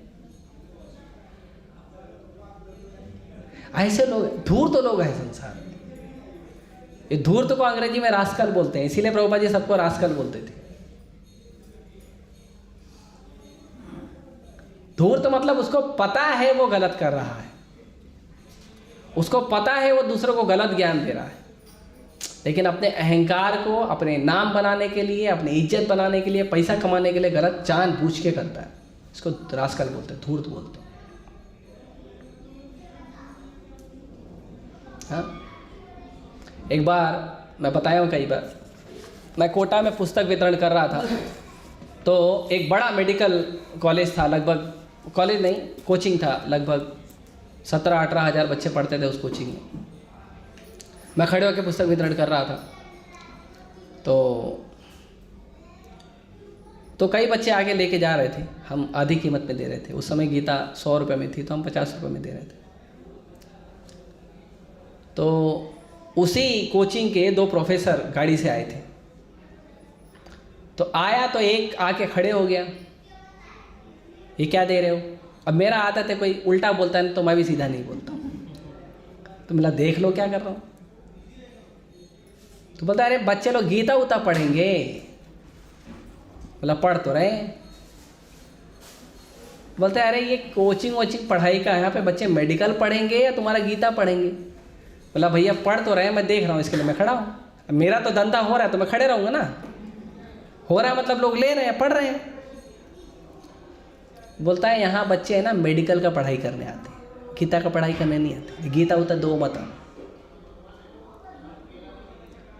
ऐसे लोग, धूर्त लोग हैं संसार में। ये धूर्त को अंग्रेजी में रास्कल बोलते हैं, इसीलिए प्रभुपाद जी सबको रास्कल बोलते थे। धूर्त मतलब उसको पता है वो गलत कर रहा है, उसको पता है वो दूसरों को गलत ज्ञान दे रहा है, लेकिन अपने अहंकार को अपने नाम बनाने के लिए, अपनी इज्जत बनाने के लिए, पैसा कमाने के लिए गलत जानबूझ के करता है। इसको रास्कल बोलते हैं, धूर्त बोलते हैं। हाँ, एक बार मैं बताया हूँ कई बार, मैं कोटा में पुस्तक वितरण कर रहा था, तो एक बड़ा मेडिकल कॉलेज था, लगभग कॉलेज नहीं कोचिंग था, लगभग 17-18 हज़ार बच्चे पढ़ते थे उस कोचिंग में। मैं खड़े होकर पुस्तक वितरण कर रहा था, तो कई बच्चे आगे लेके जा रहे थे, हम आधी कीमत में दे रहे थे। उस समय गीता 100 रुपये में थी, तो हम 50 रुपये में दे रहे थे। तो उसी कोचिंग के 2 प्रोफेसर गाड़ी से आए थे, तो आया तो एक आके खड़े हो गया, ये क्या दे रहे हो? अब मेरा आदत है, कोई उल्टा बोलता है तो मैं भी सीधा नहीं बोलता हूँ, तो मतलब देख लो क्या कर रहा हूँ। तो बोलता अरे बच्चे लोग गीता उता पढ़ेंगे, मतलब पढ़ तो रहे। बोलते अरे ये कोचिंग वोचिंग पढ़ाई का है, यहाँ पे बच्चे मेडिकल पढ़ेंगे या तुम्हारा गीता पढ़ेंगे? बोला भैया पढ़ तो रहे हैं, मैं देख रहा हूँ, इसके लिए मैं खड़ा हूँ। मेरा तो धंधा हो रहा है तो मैं खड़े रहूँगा ना। हो रहा है मतलब लोग ले रहे हैं, पढ़ रहे हैं। बोलता है यहाँ बच्चे हैं ना मेडिकल का पढ़ाई करने आते हैं, गीता का पढ़ाई करने नहीं आते, गीता उता दो मत।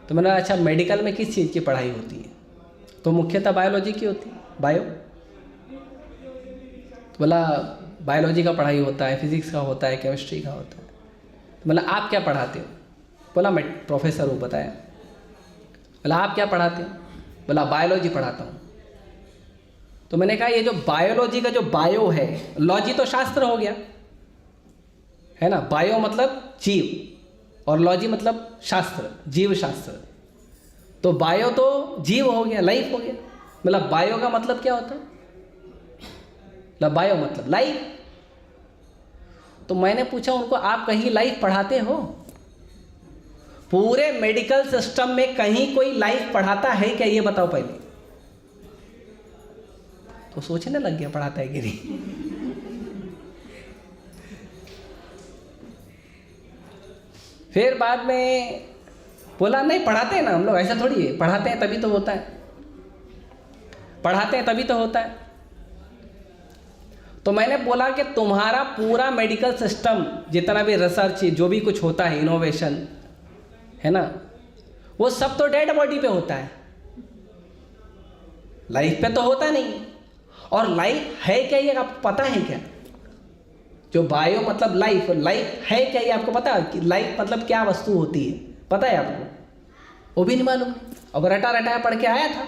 तो मैंने अच्छा मेडिकल में किस चीज़ की पढ़ाई होती है? तो मुख्यतः बायोलॉजी की होती है, बायो। तो बोला बायोलॉजी का पढ़ाई होता है, फिजिक्स का होता है, केमिस्ट्री का होता है। तो बोला आप क्या पढ़ाते हो? बोला मैं प्रोफेसर हूँ, बताया। बोला आप क्या पढ़ाते हो? बोला बायोलॉजी पढ़ाता हूँ। तो मैंने कहा ये जो बायोलॉजी का जो बायो है, लॉजी तो शास्त्र हो गया है ना, बायो मतलब जीव और लॉजी मतलब शास्त्र, जीव शास्त्र। तो बायो तो जीव हो गया, लाइफ हो गया। मतलब बायो का मतलब क्या होता है? मतलब बायो मतलब लाइफ। तो मैंने पूछा उनको आप कहीं लाइफ पढ़ाते हो? पूरे मेडिकल सिस्टम में कहीं कोई लाइफ पढ़ाता है क्या, ये बताओ पहले। तो सोचने लग गया पढ़ाता है कि नहीं। फिर बाद में बोला नहीं पढ़ाते हैं ना हम लोग, ऐसा थोड़ी है, पढ़ाते हैं तभी तो होता है, पढ़ाते हैं तभी तो होता है। तो मैंने बोला कि तुम्हारा पूरा मेडिकल सिस्टम, जितना भी रिसर्च जो भी कुछ होता है, इनोवेशन है ना, वो सब तो डेड बॉडी पे होता है, लाइफ पे तो होता नहीं। और लाइफ है क्या ये आपको पता है क्या? जो बायो मतलब लाइफ, लाइफ है क्या ये आपको पता है कि लाइफ मतलब क्या वस्तु होती है? पता है आपको? वो भी नहीं मालूम। अब रटा रटाया पढ़ के आया था,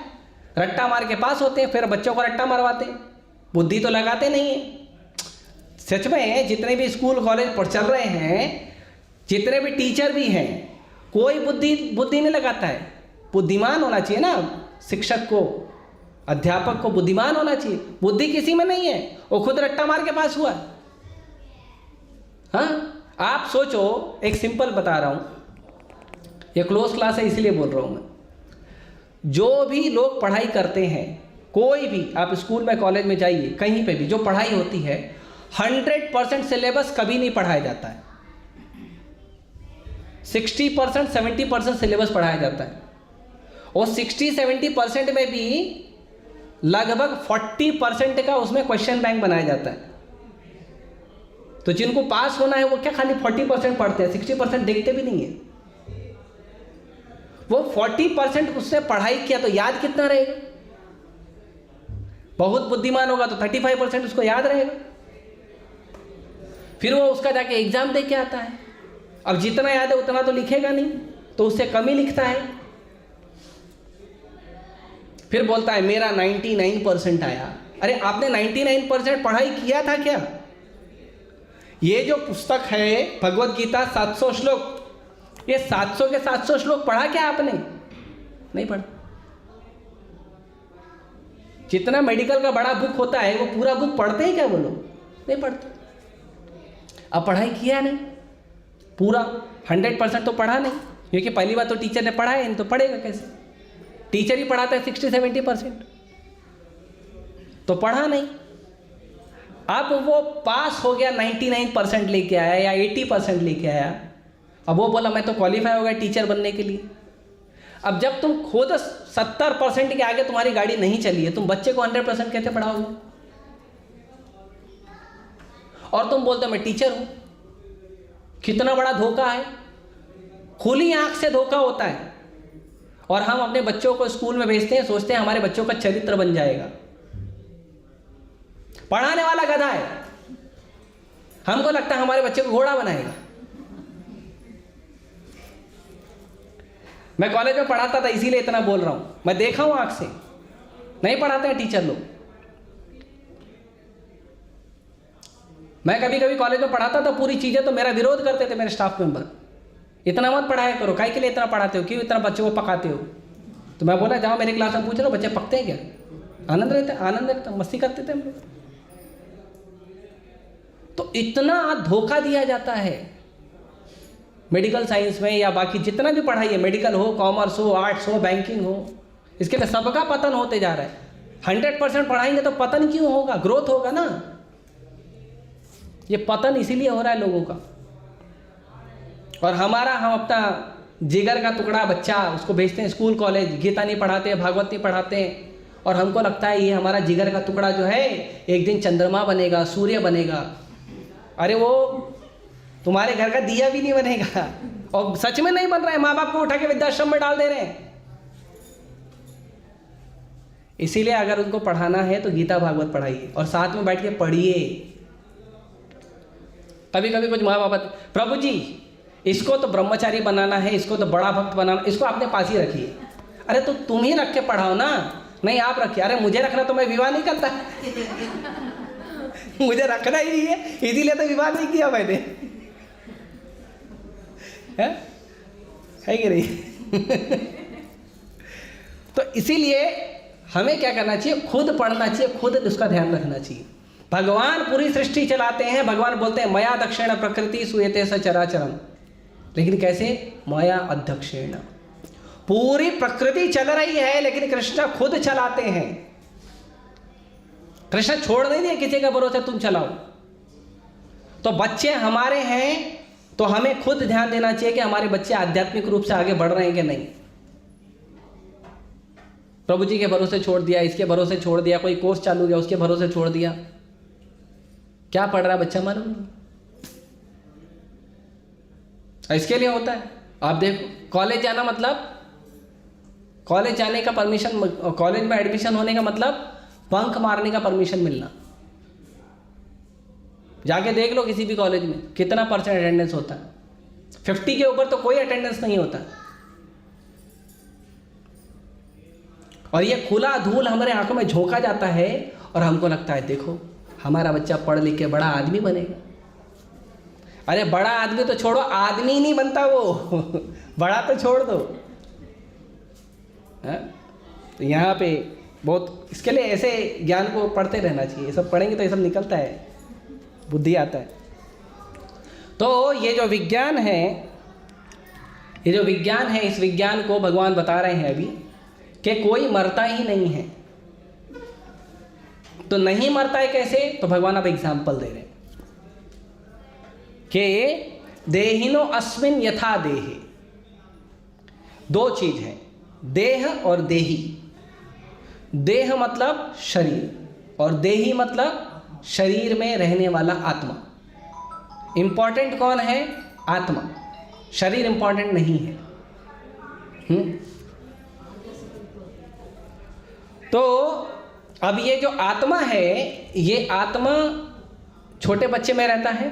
रट्टा मार के पास होते हैं, फिर बच्चों को रट्टा मरवाते हैं, बुद्धि तो लगाते नहीं है। सच में जितने भी स्कूल कॉलेज पर चल रहे हैं, जितने भी टीचर भी हैं, कोई बुद्धि नहीं लगाता है। बुद्धिमान होना चाहिए ना, शिक्षक को, अध्यापक को बुद्धिमान होना चाहिए। बुद्धि किसी में नहीं है, वो खुद रट्टा मार के पास हुआ। हाँ, आप सोचो, एक सिंपल बता रहा हूँ, ये क्लोज क्लास है इसलिए बोल रहा हूँ मैं। जो भी लोग पढ़ाई करते हैं, कोई भी आप स्कूल में कॉलेज में जाइए, कहीं पे भी जो पढ़ाई होती है, 100% सिलेबस कभी नहीं पढ़ाया जाता है। 60% 70% सिलेबस पढ़ाया जाता है, और 60-70% में भी लगभग 40% का उसमें क्वेश्चन बैंक बनाया जाता है। तो जिनको पास होना है वो क्या खाली 40% पढ़ते हैं, 60% देखते भी नहीं है। वो 40% उसने पढ़ाई किया तो याद कितना रहेगा? बहुत बुद्धिमान होगा तो 35% उसको याद रहेगा। फिर वो उसका जाके एग्जाम दे के आता है। अब जितना याद है उतना तो लिखेगा नहीं, तो उससे कम ही लिखता है। फिर बोलता है मेरा 99% आया। अरे आपने 99% पढ़ाई किया था क्या? ये जो पुस्तक है भगवत गीता 700 श्लोक, ये 700 के 700 श्लोक पढ़ा क्या आपने? नहीं पढ़ा। जितना मेडिकल का बड़ा बुक होता है वो पूरा बुक पढ़ते हैं क्या वो लोग? नहीं पढ़ते। अब पढ़ाई किया नहीं, पूरा 100% तो पढ़ा नहीं, क्योंकि पहली बार तो टीचर ने पढ़ाया नहीं तो पढ़ेगा कैसे? टीचर ही पढ़ाता है 60-70%, तो पढ़ा नहीं। अब वो पास हो गया, 99% लेके आया या 80% लेके आया। अब वो बोला मैं तो क्वालिफाई हो गया टीचर बनने के लिए। अब जब तुम खुद 70% के आगे तुम्हारी गाड़ी नहीं चली है, तुम बच्चे को 100% कैसे पढ़ाओगे? और तुम बोलते हो मैं टीचर हूं। कितना बड़ा धोखा है, खुली आंख से धोखा होता है। और हम अपने बच्चों को स्कूल में भेजते हैं, सोचते हैं हमारे बच्चों का चरित्र बन जाएगा। पढ़ाने वाला गधा है, हमको लगता है हमारे बच्चे को घोड़ा बनाएगा। मैं कॉलेज में पढ़ाता था इसीलिए इतना बोल रहा हूं, मैं देखा हूं आंख से। नहीं पढ़ाते हैं टीचर लोग। मैं कभी कभी कॉलेज में पढ़ाता था, पूरी चीजें तो मेरा विरोध करते थे मेरे स्टाफ मेंबर, इतना मत पढ़ाया करो, काहे के लिए इतना पढ़ाते हो, क्यों इतना बच्चों को पकाते हो? तो मैं बोला जाओ मेरे क्लास में पूछ लो बच्चे पकते हैं क्या? आनंद रहता, मस्ती करते थे हम लोग। तो इतना धोखा दिया जाता है मेडिकल साइंस में या बाकी जितना भी पढ़ाई है, मेडिकल हो, कॉमर्स हो, आर्ट्स हो, बैंकिंग हो, इसके लिए सबका पतन होते जा रहा है। 100% पढ़ाएंगे तो पतन क्यों होगा? ग्रोथ होगा ना। ये पतन इसीलिए हो रहा है लोगों का। और हम अपना जिगर का टुकड़ा बच्चा उसको भेजते हैं स्कूल कॉलेज, गीता नहीं पढ़ाते, भागवत नहीं पढ़ाते, और हमको लगता है ये हमारा जिगर का टुकड़ा जो है एक दिन चंद्रमा बनेगा, सूर्य बनेगा। अरे वो तुम्हारे घर का दिया भी नहीं बनेगा, और सच में नहीं बन रहा है। माँ बाप को उठा के वृद्धाश्रम में डाल दे रहे हैं। इसीलिए अगर उनको पढ़ाना है तो गीता भागवत पढ़ाइए और साथ में बैठ के पढ़िए। कभी कभी कुछ माँ बाप, प्रभु जी इसको तो ब्रह्मचारी बनाना है, इसको तो बड़ा भक्त बनाना, इसको अपने पास ही रखिए। अरे तो तुम ही रख के पढ़ाओ ना। नहीं आप रखिए। अरे मुझे रखना तो मैं विवाह नहीं करता मुझे रखना ही नहीं है, इसीलिए तो विवाह नहीं किया मैंने। है कि नहीं? तो इसीलिए हमें क्या करना चाहिए? खुद पढ़ना चाहिए, खुद उसका ध्यान रखना चाहिए। भगवान पूरी सृष्टि चलाते हैं। भगवान बोलते हैं मया दक्षिण प्रकृति सूयते सचराचरम, लेकिन कैसे? मया अध्यक्षेण। पूरी प्रकृति चल रही है लेकिन कृष्ण खुद चलाते हैं। कृष्ण छोड़ नहीं दिए किसी का भरोसा तुम चलाओ। तो बच्चे हमारे हैं तो हमें खुद ध्यान देना चाहिए कि हमारे बच्चे आध्यात्मिक रूप से आगे बढ़ रहे हैं कि नहीं। प्रभु जी के भरोसे छोड़ दिया, इसके भरोसे छोड़ दिया, कोई कोर्स चालू किया उसके भरोसे छोड़ दिया। क्या पढ़ रहा है बच्चा मालूम नहीं। इसके लिए होता है, आप देखो कॉलेज जाना मतलब, कॉलेज जाने का परमिशन, कॉलेज में एडमिशन होने का मतलब बंक मारने का परमिशन मिलना। जाके देख लो किसी भी कॉलेज में कितना % अटेंडेंस होता है। 50 के ऊपर तो कोई अटेंडेंस नहीं होता। और ये खुला धूल हमारे आंखों में झोंका जाता है और हमको लगता है देखो हमारा बच्चा पढ़ लिख के बड़ा आदमी बनेगा। अरे बड़ा आदमी तो छोड़ो, आदमी नहीं बनता वो बड़ा तो छोड़ दो। तो यहाँ पे बहुत, इसके लिए ऐसे ज्ञान को पढ़ते रहना चाहिए। ये सब पढ़ेंगे तो ये सब निकलता है, बुद्धि आता है। तो ये जो विज्ञान है, ये जो विज्ञान है, इस विज्ञान को भगवान बता रहे हैं अभी कि कोई मरता ही नहीं है। तो नहीं मरता है कैसे? तो भगवान अब एग्जाम्पल दे रहे हैं कि देहिनो अस्मिन यथा देहे। दो चीज है, देह और देही। देह मतलब शरीर और देही मतलब शरीर में रहने वाला आत्मा। इंपॉर्टेंट कौन है? आत्मा। शरीर इंपॉर्टेंट नहीं है। तो अब ये जो आत्मा है, ये आत्मा छोटे बच्चे में रहता है।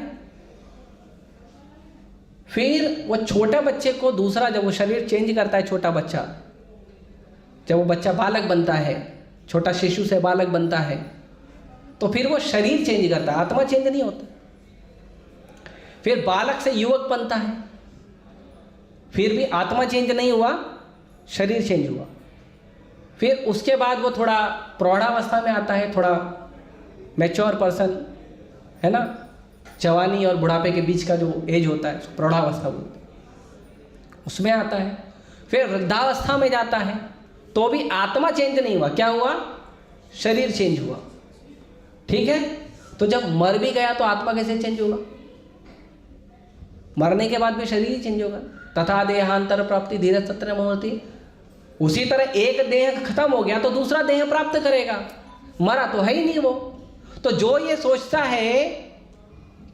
फिर वो छोटे बच्चे को दूसरा, जब वो शरीर चेंज करता है, छोटा बच्चा, जब वो बच्चा बालक बनता है, छोटा शिशु से बालक बनता है, तो फिर वो शरीर चेंज करता है, आत्मा चेंज नहीं होता। फिर बालक से युवक बनता है, फिर भी आत्मा चेंज नहीं हुआ, शरीर चेंज हुआ। फिर उसके बाद वो थोड़ा प्रौढ़ावस्था में आता है, थोड़ा मैच्योर पर्सन है ना, जवानी और बुढ़ापे के बीच का जो एज होता है प्रौढ़ावस्था बोलते हैं, उसमें आता है। फिर वृद्धावस्था में जाता है, तो भी आत्मा चेंज नहीं हुआ, क्या हुआ? शरीर चेंज हुआ। ठीक है, तो जब मर भी गया तो आत्मा कैसे चेंज होगा? मरने के बाद भी शरीर ही चेंज होगा। तथा देहांतर प्राप्ति धीरज सत्र मूर्ति। उसी तरह एक देह खत्म हो गया तो दूसरा देह प्राप्त करेगा, मरा तो है ही नहीं वो। तो जो ये सोचता है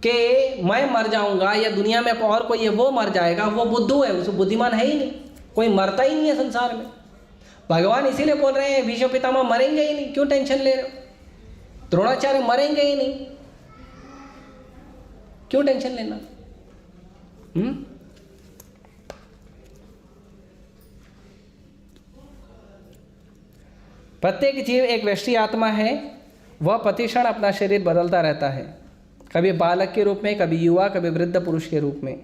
कि मैं मर जाऊंगा या दुनिया में और कोई है वो मर जाएगा, वो बुद्धू है, उसको बुद्धिमान है ही नहीं। कोई मरता ही नहीं है संसार में। भगवान इसीलिए बोल रहे हैं भीष्म पितामह मरेंगे ही नहीं, क्यों टेंशन ले रहे हो? द्रोणाचार्य मरेंगे ही नहीं, क्यों टेंशन लेना? प्रत्येक जीव एक वैश्वी आत्मा है। वह प्रतिक्षण अपना शरीर बदलता रहता है, कभी बालक के रूप में, कभी युवा, कभी वृद्ध पुरुष के रूप में,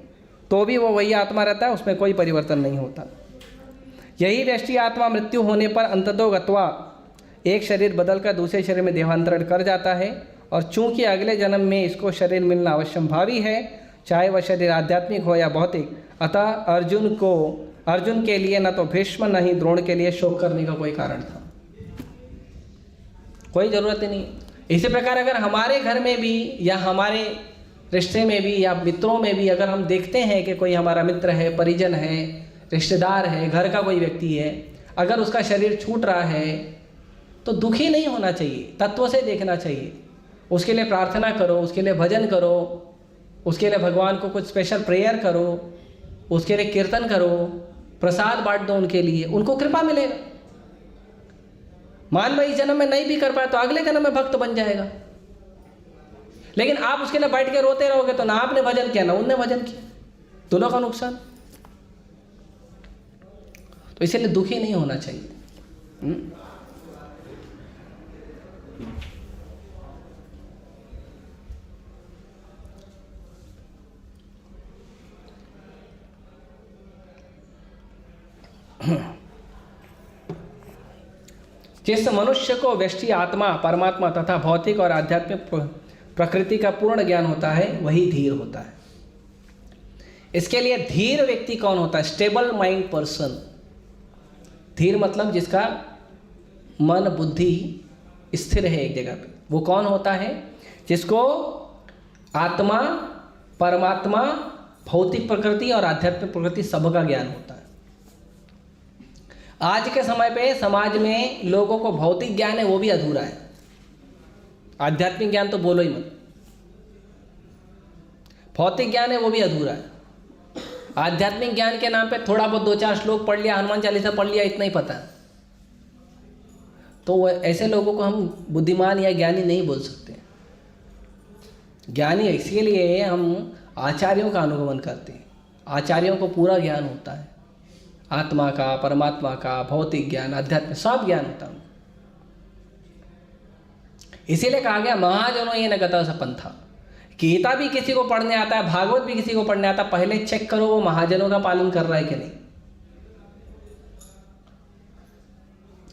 तो भी वो वही आत्मा रहता है, उसमें कोई परिवर्तन नहीं होता। यही वैश्वी आत्मा मृत्यु होने पर अंततो गत्वा एक शरीर बदलकर दूसरे शरीर में देहांतरण कर जाता है। और चूंकि अगले जन्म में इसको शरीर मिलना अवश्यंभावी है, चाहे वह शरीर आध्यात्मिक हो या भौतिक, अतः अर्जुन के लिए न तो भीष्म न ही द्रोण के लिए शोक करने का कोई कारण था, कोई ज़रूरत ही नहीं। इसी प्रकार अगर हमारे घर में भी या हमारे रिश्ते में भी या मित्रों में भी अगर हम देखते हैं कि कोई हमारा मित्र है, परिजन है, रिश्तेदार है, घर का कोई व्यक्ति है, अगर उसका शरीर छूट रहा है तो दुखी नहीं होना चाहिए, तत्व से देखना चाहिए। उसके लिए प्रार्थना करो, उसके लिए भजन करो, उसके लिए भगवान को कुछ स्पेशल प्रेयर करो, उसके लिए कीर्तन करो, प्रसाद बांट दो उनके लिए, उनको कृपा मिलेगा। मान लो इस जन्म में नहीं भी कर पाए तो अगले जन्म में भक्त बन जाएगा। लेकिन आप उसके लिए बैठ के रोते रहोगे तो ना आपने भजन किया ना उनने भजन किया, दोनों का नुकसान। तो इसीलिए दुखी नहीं होना चाहिए। जिस मनुष्य को व्यष्टि आत्मा, परमात्मा तथा भौतिक और आध्यात्मिक प्रकृति का पूर्ण ज्ञान होता है, वही धीर होता है। इसके लिए धीर व्यक्ति कौन होता है? Stable mind person. धीर मतलब जिसका मन बुद्धि स्थिर है एक जगह पे। वो कौन होता है? जिसको आत्मा, परमात्मा, भौतिक प्रकृति और आध्यात्मिक प्रकृति सबका ज्ञान होता है। आज के समय पे समाज में लोगों को भौतिक ज्ञान है वो भी अधूरा है, आध्यात्मिक ज्ञान तो बोलो ही मत। भौतिक ज्ञान है वो भी अधूरा है। आध्यात्मिक ज्ञान के नाम पे थोड़ा बहुत 2-4 श्लोक पढ़ लिया, हनुमान चालीसा पढ़ लिया, इतना ही पता है, तो ऐसे लोगों को हम बुद्धिमान या ज्ञानी नहीं बोल सकते। ज्ञानी इसीलिए हम आचार्यों का अनुगमन करते हैं। आचार्यों को पूरा ज्ञान होता है, आत्मा का, परमात्मा का, भौतिक ज्ञान, अध्यात्म, सब ज्ञान होता है। इसीलिए कहा गया महाजनों ये न गता सपंथा। गीता भी किसी को पढ़ने आता है, भागवत भी किसी को पढ़ने आता है, पहले चेक करो वो महाजनों का पालन कर रहा है कि नहीं।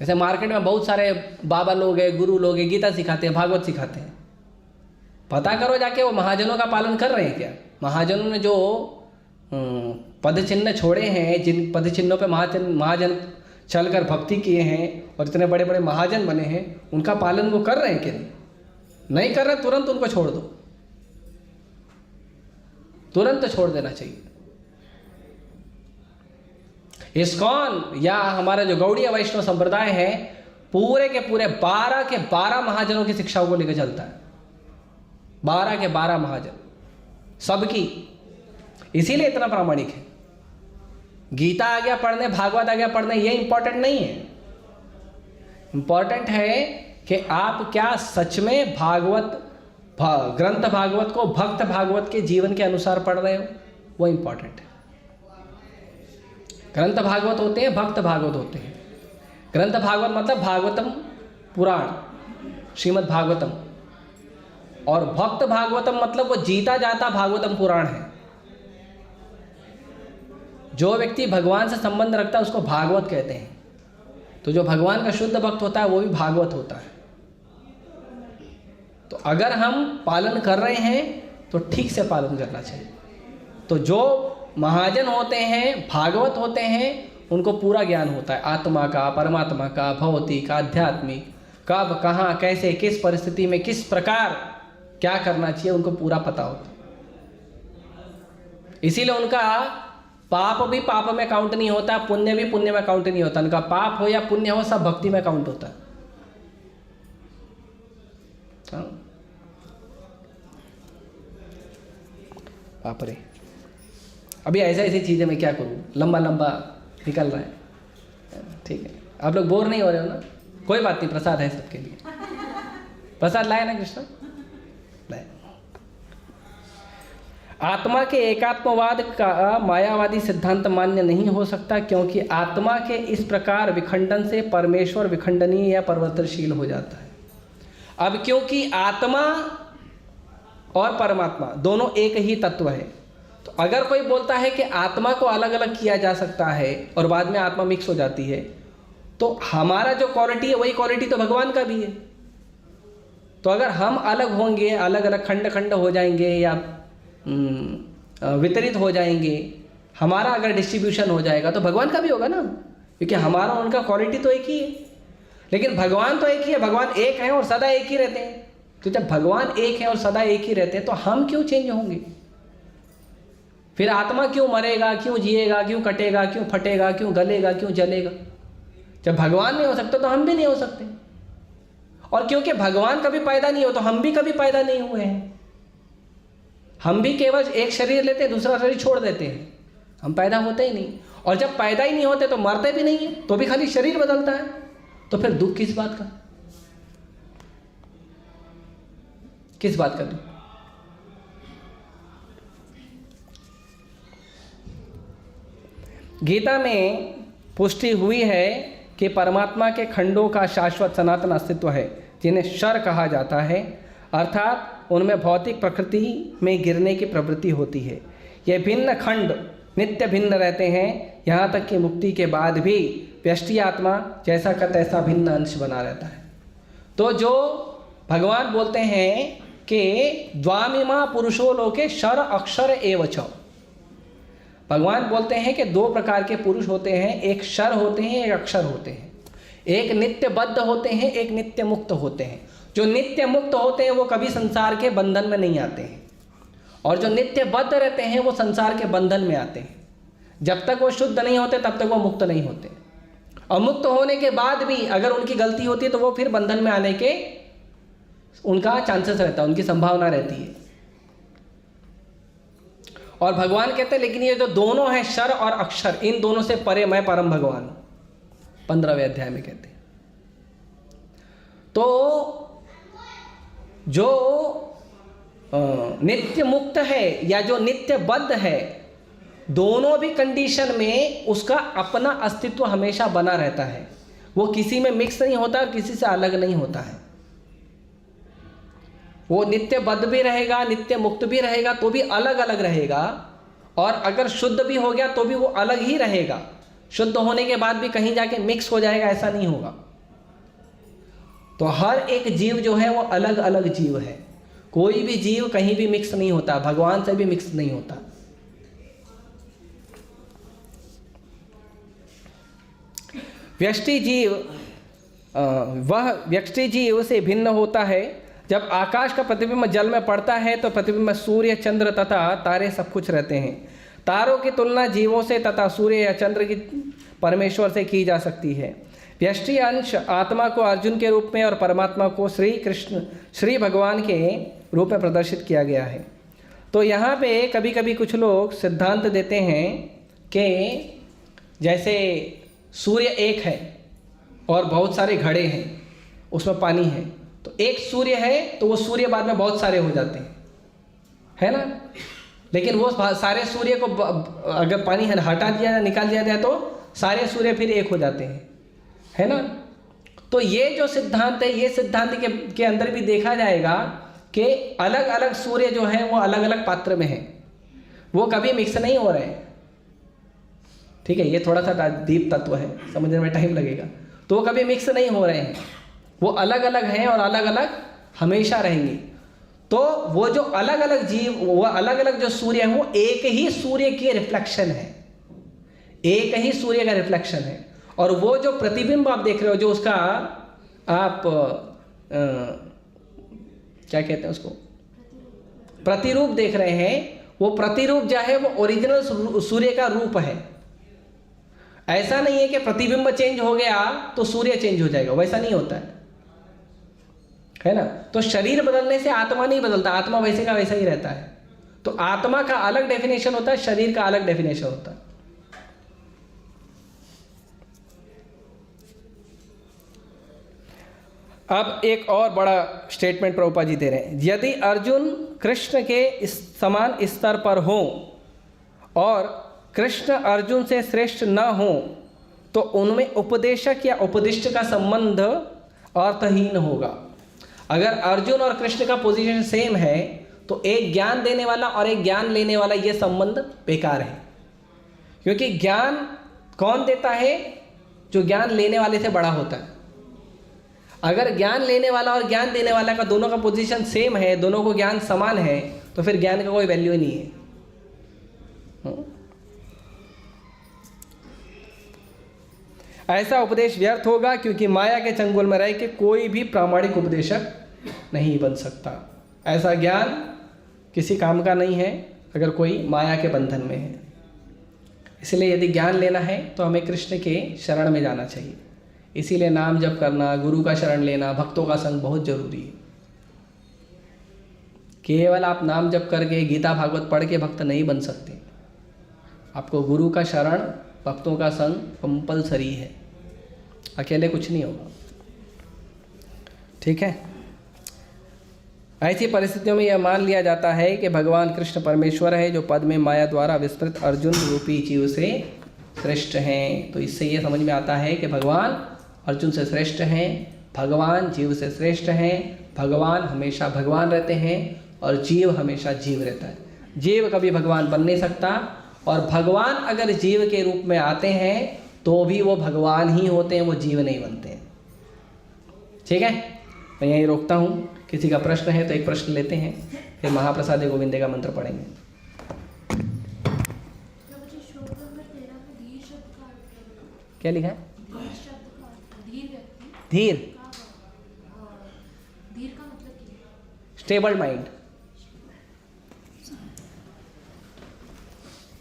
जैसे मार्केट में बहुत सारे बाबा लोग हैं, गुरु लोग हैं, गीता सिखाते हैं, भागवत सिखाते हैं, पता करो जाके वो महाजनों का पालन कर रहे हैं क्या। महाजनों ने जो पद चिन्ह छोड़े हैं, जिन पद चिन्हों पे महाजन चलकर भक्ति किए हैं और इतने बड़े बड़े महाजन बने हैं, उनका पालन वो कर रहे हैं कि नहीं कर रहे, तुरंत उनको छोड़ दो, तुरंत छोड़ देना चाहिए। इस्कॉन या हमारा जो गौड़ीय वैष्णव संप्रदाय है, पूरे के पूरे 12 के 12 महाजनों की शिक्षाओं को लेकर चलता है। 12 के 12 महाजन सबकी, इसीलिए इतना प्रामाणिक है। गीता आ गया पढ़ने, भागवत आ गया पढ़ने, ये इंपॉर्टेंट नहीं है। इंपॉर्टेंट है कि आप क्या सच में ग्रंथ भागवत को भक्त भागवत के जीवन के अनुसार पढ़ रहे हो, वो इंपॉर्टेंट है। ग्रंथ भागवत होते हैं, भक्त भागवत होते हैं। ग्रंथ भागवत मतलब भागवतम पुराण, श्रीमद् भागवतम, और भक्त भागवतम मतलब वो जीता जाता भागवतम पुराण है। जो व्यक्ति भगवान से संबंध रखता है उसको भागवत कहते हैं। तो जो भगवान का शुद्ध भक्त होता है वो भी भागवत होता है। तो अगर हम पालन कर रहे हैं तो ठीक से पालन करना चाहिए। तो जो महाजन होते हैं, भागवत होते हैं, उनको पूरा ज्ञान होता है आत्मा का, परमात्मा का, भौतिक, आध्यात्मिक, कब, कहाँ, कैसे, किस परिस्थिति में, किस प्रकार क्या करना चाहिए, उनको पूरा पता होता है। इसीलिए उनका पाप भी पाप में काउंट नहीं होता, पुण्य भी पुण्य में काउंट नहीं होता। उनका पाप हो या पुण्य हो, सब भक्ति में काउंट होता है। बाप रे, अभी ऐसी चीज़ें मैं क्या करूँ, लंबा लंबा निकल रहा है। ठीक है, आप लोग बोर नहीं हो रहे हो ना? कोई बात नहीं, प्रसाद है सबके लिए। प्रसाद लाए ना कृष्ण? लाए। आत्मा के एकात्मवाद का मायावादी सिद्धांत मान्य नहीं हो सकता, क्योंकि आत्मा के इस प्रकार विखंडन से परमेश्वर विखंडनीय या परिवर्तनशील हो जाता है। अब क्योंकि आत्मा और परमात्मा दोनों एक ही तत्व है, तो अगर कोई बोलता है कि आत्मा को अलग अलग किया जा सकता है और बाद में आत्मा मिक्स हो जाती है, तो हमारा जो क्वालिटी है वही क्वालिटी तो भगवान का भी है। तो अगर हम अलग होंगे, अलग अलग खंड खंड हो जाएंगे या वितरित हो जाएंगे, हमारा अगर डिस्ट्रीब्यूशन हो जाएगा तो भगवान का भी होगा ना, क्योंकि हमारा उनका क्वालिटी तो एक ही है। लेकिन भगवान तो एक ही है, भगवान एक है और सदा एक ही रहते हैं। तो जब भगवान एक है और सदा एक ही रहते हैं तो हम क्यों चेंज होंगे? फिर आत्मा क्यों मरेगा, क्यों जिएगा, क्यों कटेगा, क्यों फटेगा, क्यों गलेगा, क्यों जलेगा? जब भगवान नहीं हो सकते तो हम भी नहीं हो सकते। और क्योंकि भगवान कभी पैदा नहीं हो तो हम भी कभी पैदा नहीं हुए हैं। हम भी केवल एक शरीर लेते हैं, दूसरा शरीर छोड़ देते हैं, हम पैदा होते ही नहीं। और जब पैदा ही नहीं होते तो मरते भी नहीं है, तो भी खाली शरीर बदलता है। तो फिर दुख किस बात का? किस बात का दुख? गीता में पुष्टि हुई है कि परमात्मा के खंडों का शाश्वत सनातन अस्तित्व है, जिन्हें शर कहा जाता है, अर्थात उनमें भौतिक प्रकृति में गिरने की प्रवृत्ति होती है। ये भिन्न खंड नित्य भिन्न रहते हैं, यहाँ तक कि मुक्ति के बाद भी व्यष्टि आत्मा जैसा का तैसा भिन्न अंश बना रहता है। तो जो भगवान बोलते हैं कि द्वामिमा पुरुषो लोके शर अक्षर एव च, भगवान बोलते हैं कि दो प्रकार के पुरुष होते हैं, एक शर होते हैं, एक अक्षर होते हैं। एक नित्य बद्ध होते हैं, एक नित्य मुक्त होते हैं। जो नित्य मुक्त होते हैं वो कभी संसार के बंधन में नहीं आते हैं, और जो नित्य बद्ध रहते हैं वो संसार के बंधन में आते हैं। जब तक वो शुद्ध नहीं होते तब तक वो मुक्त नहीं होते, और मुक्त होने के बाद भी अगर उनकी गलती होती है तो वो फिर बंधन में आने के उनका चांसेस रहता है, उनकी संभावना रहती है। और भगवान कहते हैं लेकिन ये जो दोनों हैं क्षर और अक्षर, इन दोनों से परे मैं परम भगवान, 15वें अध्याय में कहते हैं। तो जो नित्य मुक्त है या जो नित्य बद्ध है, दोनों भी कंडीशन में उसका अपना अस्तित्व हमेशा बना रहता है। वो किसी में मिक्स नहीं होता और किसी से अलग नहीं होता है। वो नित्य बद्ध भी रहेगा, नित्य मुक्त भी रहेगा, तो भी अलग अलग रहेगा, और अगर शुद्ध भी हो गया तो भी वो अलग ही रहेगा। शुद्ध होने के बाद भी कहीं जाके मिक्स हो जाएगा, ऐसा नहीं होगा। तो हर एक जीव जो है वो अलग अलग जीव है। कोई भी जीव कहीं भी मिक्स नहीं होता, भगवान से भी मिक्स नहीं होता। व्यष्टि जीव वह व्यष्टि जीव से भिन्न होता है। जब आकाश का प्रतिबिंब जल में पड़ता है तो प्रतिबिंब सूर्य, चंद्र तथा तारे सब कुछ रहते हैं। तारों की तुलना जीवों से तथा सूर्य या चंद्र की परमेश्वर से की जा सकती है। व्यष्टि अंश आत्मा को अर्जुन के रूप में और परमात्मा को श्री कृष्ण, श्री भगवान के रूप में प्रदर्शित किया गया है। तो यहाँ पे कभी कभी कुछ लोग सिद्धांत देते हैं कि जैसे सूर्य एक है और बहुत सारे घड़े हैं, उसमें पानी है, तो एक सूर्य है तो वो सूर्य बाद में बहुत सारे हो जाते हैं, है ना। लेकिन वो सारे सूर्य को अगर पानी हटा दिया जाए, निकाल दिया जाए, तो सारे सूर्य फिर एक हो जाते हैं, है ना। तो ये जो सिद्धांत है, ये सिद्धांत के अंदर भी देखा जाएगा कि अलग अलग सूर्य जो है वो अलग अलग पात्र में है, वो कभी मिक्स नहीं हो रहे हैं। ठीक है, ये थोड़ा सा डीप तत्व है, समझने में टाइम लगेगा। तो वो कभी मिक्स नहीं हो रहे हैं, वो अलग अलग हैं और अलग अलग हमेशा रहेंगे। तो वो जो अलग अलग जीव, वो अलग अलग जो सूर्य है, वो एक ही सूर्य की रिफ्लेक्शन है, एक ही सूर्य का रिफ्लेक्शन है। और वो जो प्रतिबिंब आप देख रहे हो, जो उसका आप क्या कहते हैं उसको, प्रतिरूप देख रहे हैं, वो प्रतिरूप जो है वो ओरिजिनल सूर्य का रूप है। ऐसा नहीं है कि प्रतिबिंब चेंज हो गया तो सूर्य चेंज हो जाएगा, वैसा नहीं होता है ना। तो शरीर बदलने से आत्मा नहीं बदलता, आत्मा वैसे का वैसा ही रहता है। तो आत्मा का अलग डेफिनेशन होता है, शरीर का अलग डेफिनेशन होता है। अब एक और बड़ा स्टेटमेंट प्रभुपाद जी दे रहे हैं। यदि अर्जुन कृष्ण के इस समान स्तर पर हो और कृष्ण अर्जुन से श्रेष्ठ न हो तो उनमें उपदेशक या उपदिष्ट का संबंध अर्थहीन होगा। अगर अर्जुन और कृष्ण का पोजीशन सेम है तो एक ज्ञान देने वाला और एक ज्ञान लेने वाला, ये संबंध बेकार है। क्योंकि ज्ञान कौन देता है? जो ज्ञान लेने वाले से बड़ा होता है। अगर ज्ञान लेने वाला और ज्ञान देने वाला का दोनों का पोजीशन सेम है, दोनों को ज्ञान समान है, तो फिर ज्ञान का कोई वैल्यू ही नहीं है। ऐसा उपदेश व्यर्थ होगा क्योंकि माया के चंगुल में रह के कोई भी प्रामाणिक उपदेशक नहीं बन सकता। ऐसा ज्ञान किसी काम का नहीं है अगर कोई माया के बंधन में है। इसलिए यदि ज्ञान लेना है तो हमें कृष्ण के शरण में जाना चाहिए। इसीलिए नाम जप करना, गुरु का शरण लेना, भक्तों का संग बहुत जरूरी है। केवल आप नाम जप करके, गीता भागवत पढ़ के भक्त नहीं बन सकते। आपको गुरु का शरण, भक्तों का संग कंपलसरी है, अकेले कुछ नहीं होगा। ठीक है। ऐसी परिस्थितियों में यह मान लिया जाता है कि भगवान कृष्ण परमेश्वर है जो पद में माया द्वारा विस्तृत अर्जुन रूपी जीव से श्रेष्ठ हैं। तो इससे ये समझ में आता है कि भगवान अर्जुन से श्रेष्ठ हैं, भगवान जीव से श्रेष्ठ हैं। भगवान हमेशा भगवान रहते हैं और जीव हमेशा जीव रहता है। जीव कभी भगवान बन नहीं सकता, और भगवान अगर जीव के रूप में आते हैं तो भी वो भगवान ही होते हैं, वो जीव नहीं बनते हैं। ठीक है, मैं यहीं रोकता हूँ। किसी का प्रश्न है तो एक प्रश्न लेते हैं, फिर महाप्रसाद गोविंदे का मंत्र पढ़ेंगे। क्या लिखा है? धीर। स्टेबल माइंड,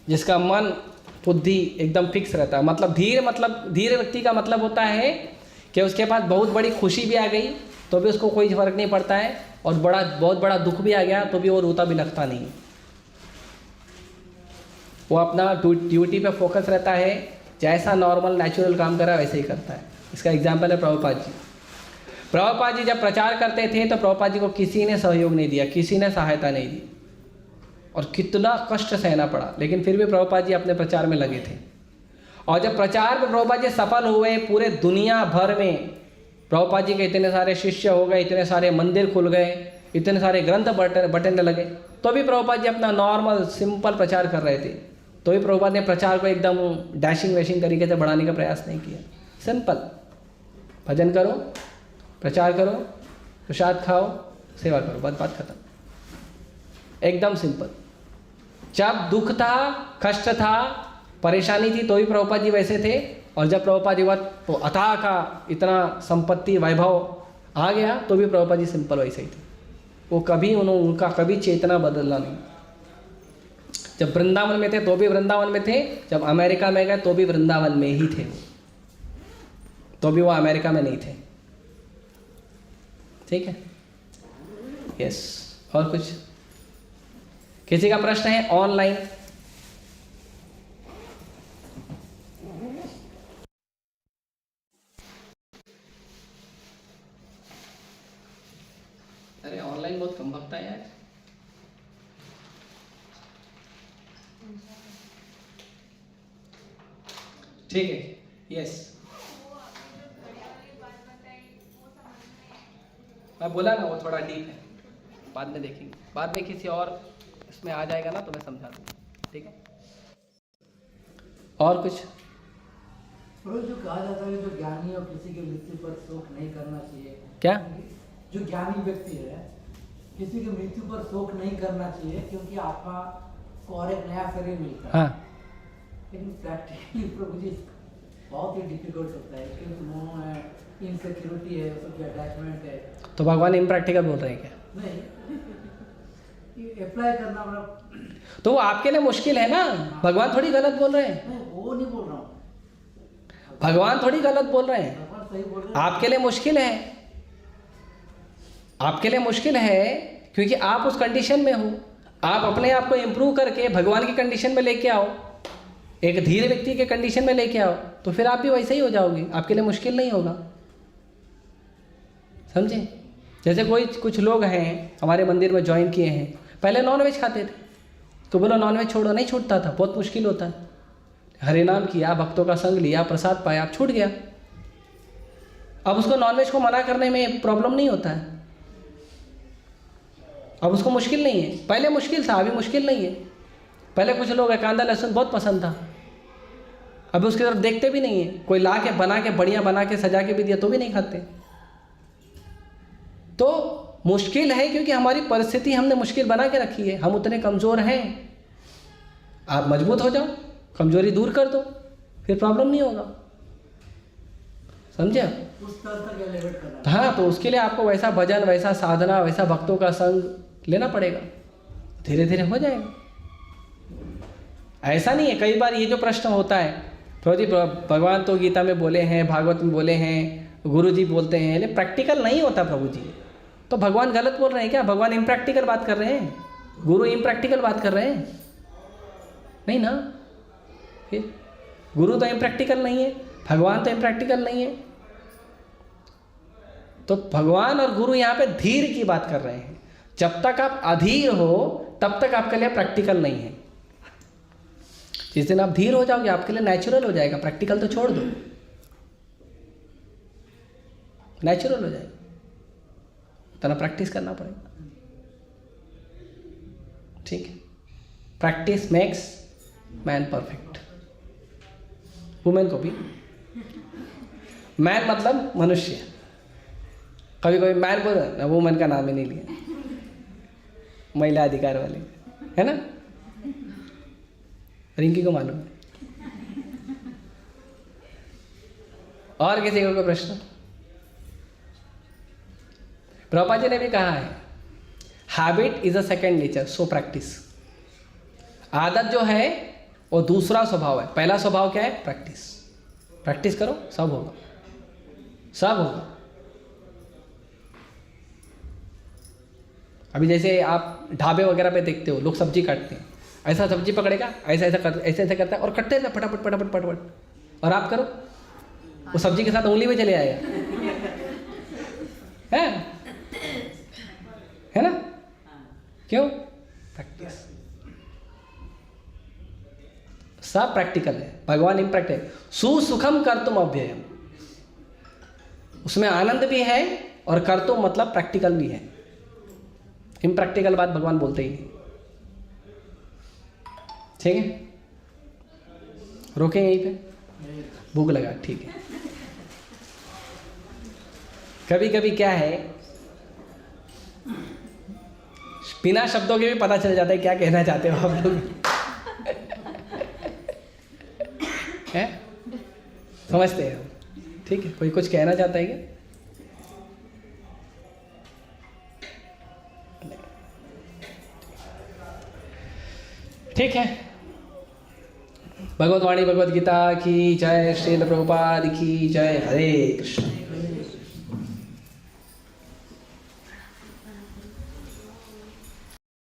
जिसका मन बुद्धि एकदम फिक्स रहता है। मतलब धीर व्यक्ति का मतलब होता है कि उसके पास बहुत बड़ी खुशी भी आ गई तो भी उसको कोई फर्क नहीं पड़ता है, और बहुत बड़ा दुख भी आ गया तो भी वो रोता भी लगता नहीं। वो अपना ड्यूटी पे फोकस रहता है, जैसा नॉर्मल नेचुरल काम कर रहा है वैसे ही करता है। इसका एग्जाम्पल है प्रभुपाद जी। प्रभुपाद जी जब प्रचार करते थे तो प्रभुपाद जी को किसी ने सहयोग नहीं दिया, किसी ने सहायता नहीं दी, और कितना कष्ट सहना पड़ा, लेकिन फिर भी प्रभुपाद जी अपने प्रचार में लगे थे। और जब प्रचार में प्रभुपाद जी सफल हुए, पूरे दुनिया भर में प्रभुपाद जी के इतने सारे शिष्य हो गए, इतने सारे मंदिर खुल गए, इतने सारे ग्रंथ बटने लगे, तो भी प्रभुपाद जी अपना नॉर्मल सिंपल प्रचार कर रहे थे। तो भी प्रभुपाद ने प्रचार को एकदम डैशिंग वैशिंग तरीके से बढ़ाने का प्रयास नहीं किया। सिंपल, भजन करो, प्रचार करो, प्रसाद खाओ, सेवा करो, बस बात खत्म, एकदम सिंपल। जब दुख था, कष्ट था, परेशानी थी, तो भी प्रभुपाद जी वैसे थे, और जब प्रभुपाद जी तो अथाह का इतना संपत्ति वैभव आ गया तो भी प्रभुपाद जी सिंपल वैसे ही थे। वो कभी उनका कभी चेतना बदला नहीं। जब वृंदावन में थे तो भी वृंदावन में थे, जब अमेरिका में गए तो भी वृंदावन में ही थे, तो भी वो अमेरिका में नहीं थे। ठीक है, यस। और कुछ किसी का प्रश्न है ऑनलाइन? अरे ऑनलाइन बहुत कम भगता है यार। ठीक है, यस। मैं बोला ना वो थोड़ा डीप है, बाद में देखेंगे, बाद में किसी और इसमें आ जाएगा ना तो मैं समझा दूँगा। ठीक है, और कुछ? जो कहा जाता है जो ज्ञानी और किसी की मृत्यु पर शोक नहीं करना चाहिए, क्या? जो ज्ञानी व्यक्ति है किसी की मृत्यु पर शोक नहीं करना चाहिए क्योंकि आत्मा को और एक नया शरीर मिलता है। हाँ, लेकिन प्रैक्टिकली प्रभु जी बहुत ही डिफिकल्ट होता है क्योंकि मोह है, इनसिक्योरिटी है, उसकी अटैचमेंट है। तो भगवान इम्प्रैक्टिकल बोल रहे हैं क्या? नहीं, अप्लाई करना मतलब तो वो आपके लिए मुश्किल है ना, भगवान थोड़ी गलत बोल रहे हैं। नहीं, वो नहीं बोल रहा हूँ, भगवान थोड़ी गलत बोल रहे हैं, भगवान सही बोल रहे हैं। आपके लिए मुश्किल है, आपके लिए मुश्किल है क्योंकि आप उस कंडीशन में हो। आप अपने आप को इम्प्रूव करके भगवान की कंडीशन में लेके आओ, एक धीरे व्यक्ति के कंडीशन में लेके आओ, तो फिर आप भी वैसे ही हो जाओगे, आपके लिए मुश्किल नहीं होगा। समझे? जैसे कुछ लोग हैं हमारे मंदिर में ज्वाइन किए हैं, पहले नॉनवेज खाते थे, तो बोलो नॉनवेज छोड़ो, नहीं छूटता था, बहुत मुश्किल होता है। हरे नाम किया, भक्तों का संग लिया, प्रसाद पाया, छूट गया। अब उसको नॉनवेज को मना करने में प्रॉब्लम नहीं होता है, अब उसको मुश्किल नहीं है। पहले मुश्किल था, अभी मुश्किल नहीं है। पहले कुछ लोग कांदा लहसुन बहुत पसंद था, अभी उसकी तरफ देखते भी नहीं है। कोई ला के बना के बढ़िया बना के सजा के भी दिया तो भी नहीं खाते। तो मुश्किल है क्योंकि हमारी परिस्थिति हमने मुश्किल बना के रखी है, हम उतने कमज़ोर हैं। आप मजबूत हो जाओ, कमजोरी दूर कर दो, फिर प्रॉब्लम नहीं होगा। समझे? उस स्तर तक एलिवेट करना। हाँ, तो उसके लिए आपको वैसा भजन, वैसा साधना, वैसा भक्तों का संग लेना पड़ेगा, धीरे धीरे हो जाएगा। ऐसा नहीं है, कई बार ये जो प्रश्न होता है, प्रभु जी भगवान तो गीता में बोले हैं, भागवत में बोले हैं, गुरु जी बोलते हैं, लेकिन प्रैक्टिकल नहीं होता प्रभु जी। तो भगवान गलत बोल रहे हैं क्या? भगवान इम्प्रैक्टिकल बात कर रहे हैं, गुरु इम्प्रैक्टिकल बात कर रहे हैं? नहीं ना। फिर गुरु तो इम्प्रैक्टिकल नहीं है, भगवान तो इम्प्रैक्टिकल नहीं है। तो भगवान और गुरु यहाँ पे धीर की बात कर रहे हैं। जब तक आप अधीर हो तब तक आपके लिए प्रैक्टिकल नहीं है। जिस दिन आप धीर हो जाओगे आपके लिए नेचुरल हो जाएगा, प्रैक्टिकल तो छोड़ दो, नेचुरल हो जाएगा। इतना प्रैक्टिस करना पड़ेगा। ठीक है, practice makes man perfect. Women को भी, मैन मतलब मनुष्य, कभी कभी मैन बोल रहे, वुमेन का नाम ही नहीं लिया, महिला अधिकार वाले, है ना? रिंकी को मालूम है। और किसी को कोई प्रश्न? प्रभुपाद जी ने भी कहा है, habit is a second nature, so practice. आदत जो है वो दूसरा स्वभाव है, पहला स्वभाव क्या है? प्रैक्टिस। प्रैक्टिस करो, सब होगा, सब होगा। अभी जैसे आप ढाबे वगैरह पे देखते हो, लोग सब्जी काटते हैं, ऐसा सब्जी पकड़ेगा, ऐसा ऐसा कर, ऐसे ऐसे करता है और कटते रहता फटाफट फटाफट फटाफट, और आप करो वो सब्जी के साथ उंगली में चले आएगा, है ना? क्यों? प्रैक्टिस। सब प्रैक्टिकल है, भगवान इम्प्रैक्टिकल। सुसुखम कर्तुम अव्ययम, उसमें आनंद भी है और कर्तुम मतलब प्रैक्टिकल भी है। इम्प्रैक्टिकल बात भगवान बोलते ही नहीं। ठीक है, रोकें यहीं पे, भूख लगा, ठीक है। कभी कभी क्या है, बिना शब्दों के भी पता चल जाता है क्या कहना चाहते हो आप लोग, है? समझते हैं? ठीक है, कोई कुछ कहना चाहता है क्या? ठीक है। भगवत वाणी भगवत गीता की जय, श्रील प्रभुपाद की जय। हरे कृष्ण।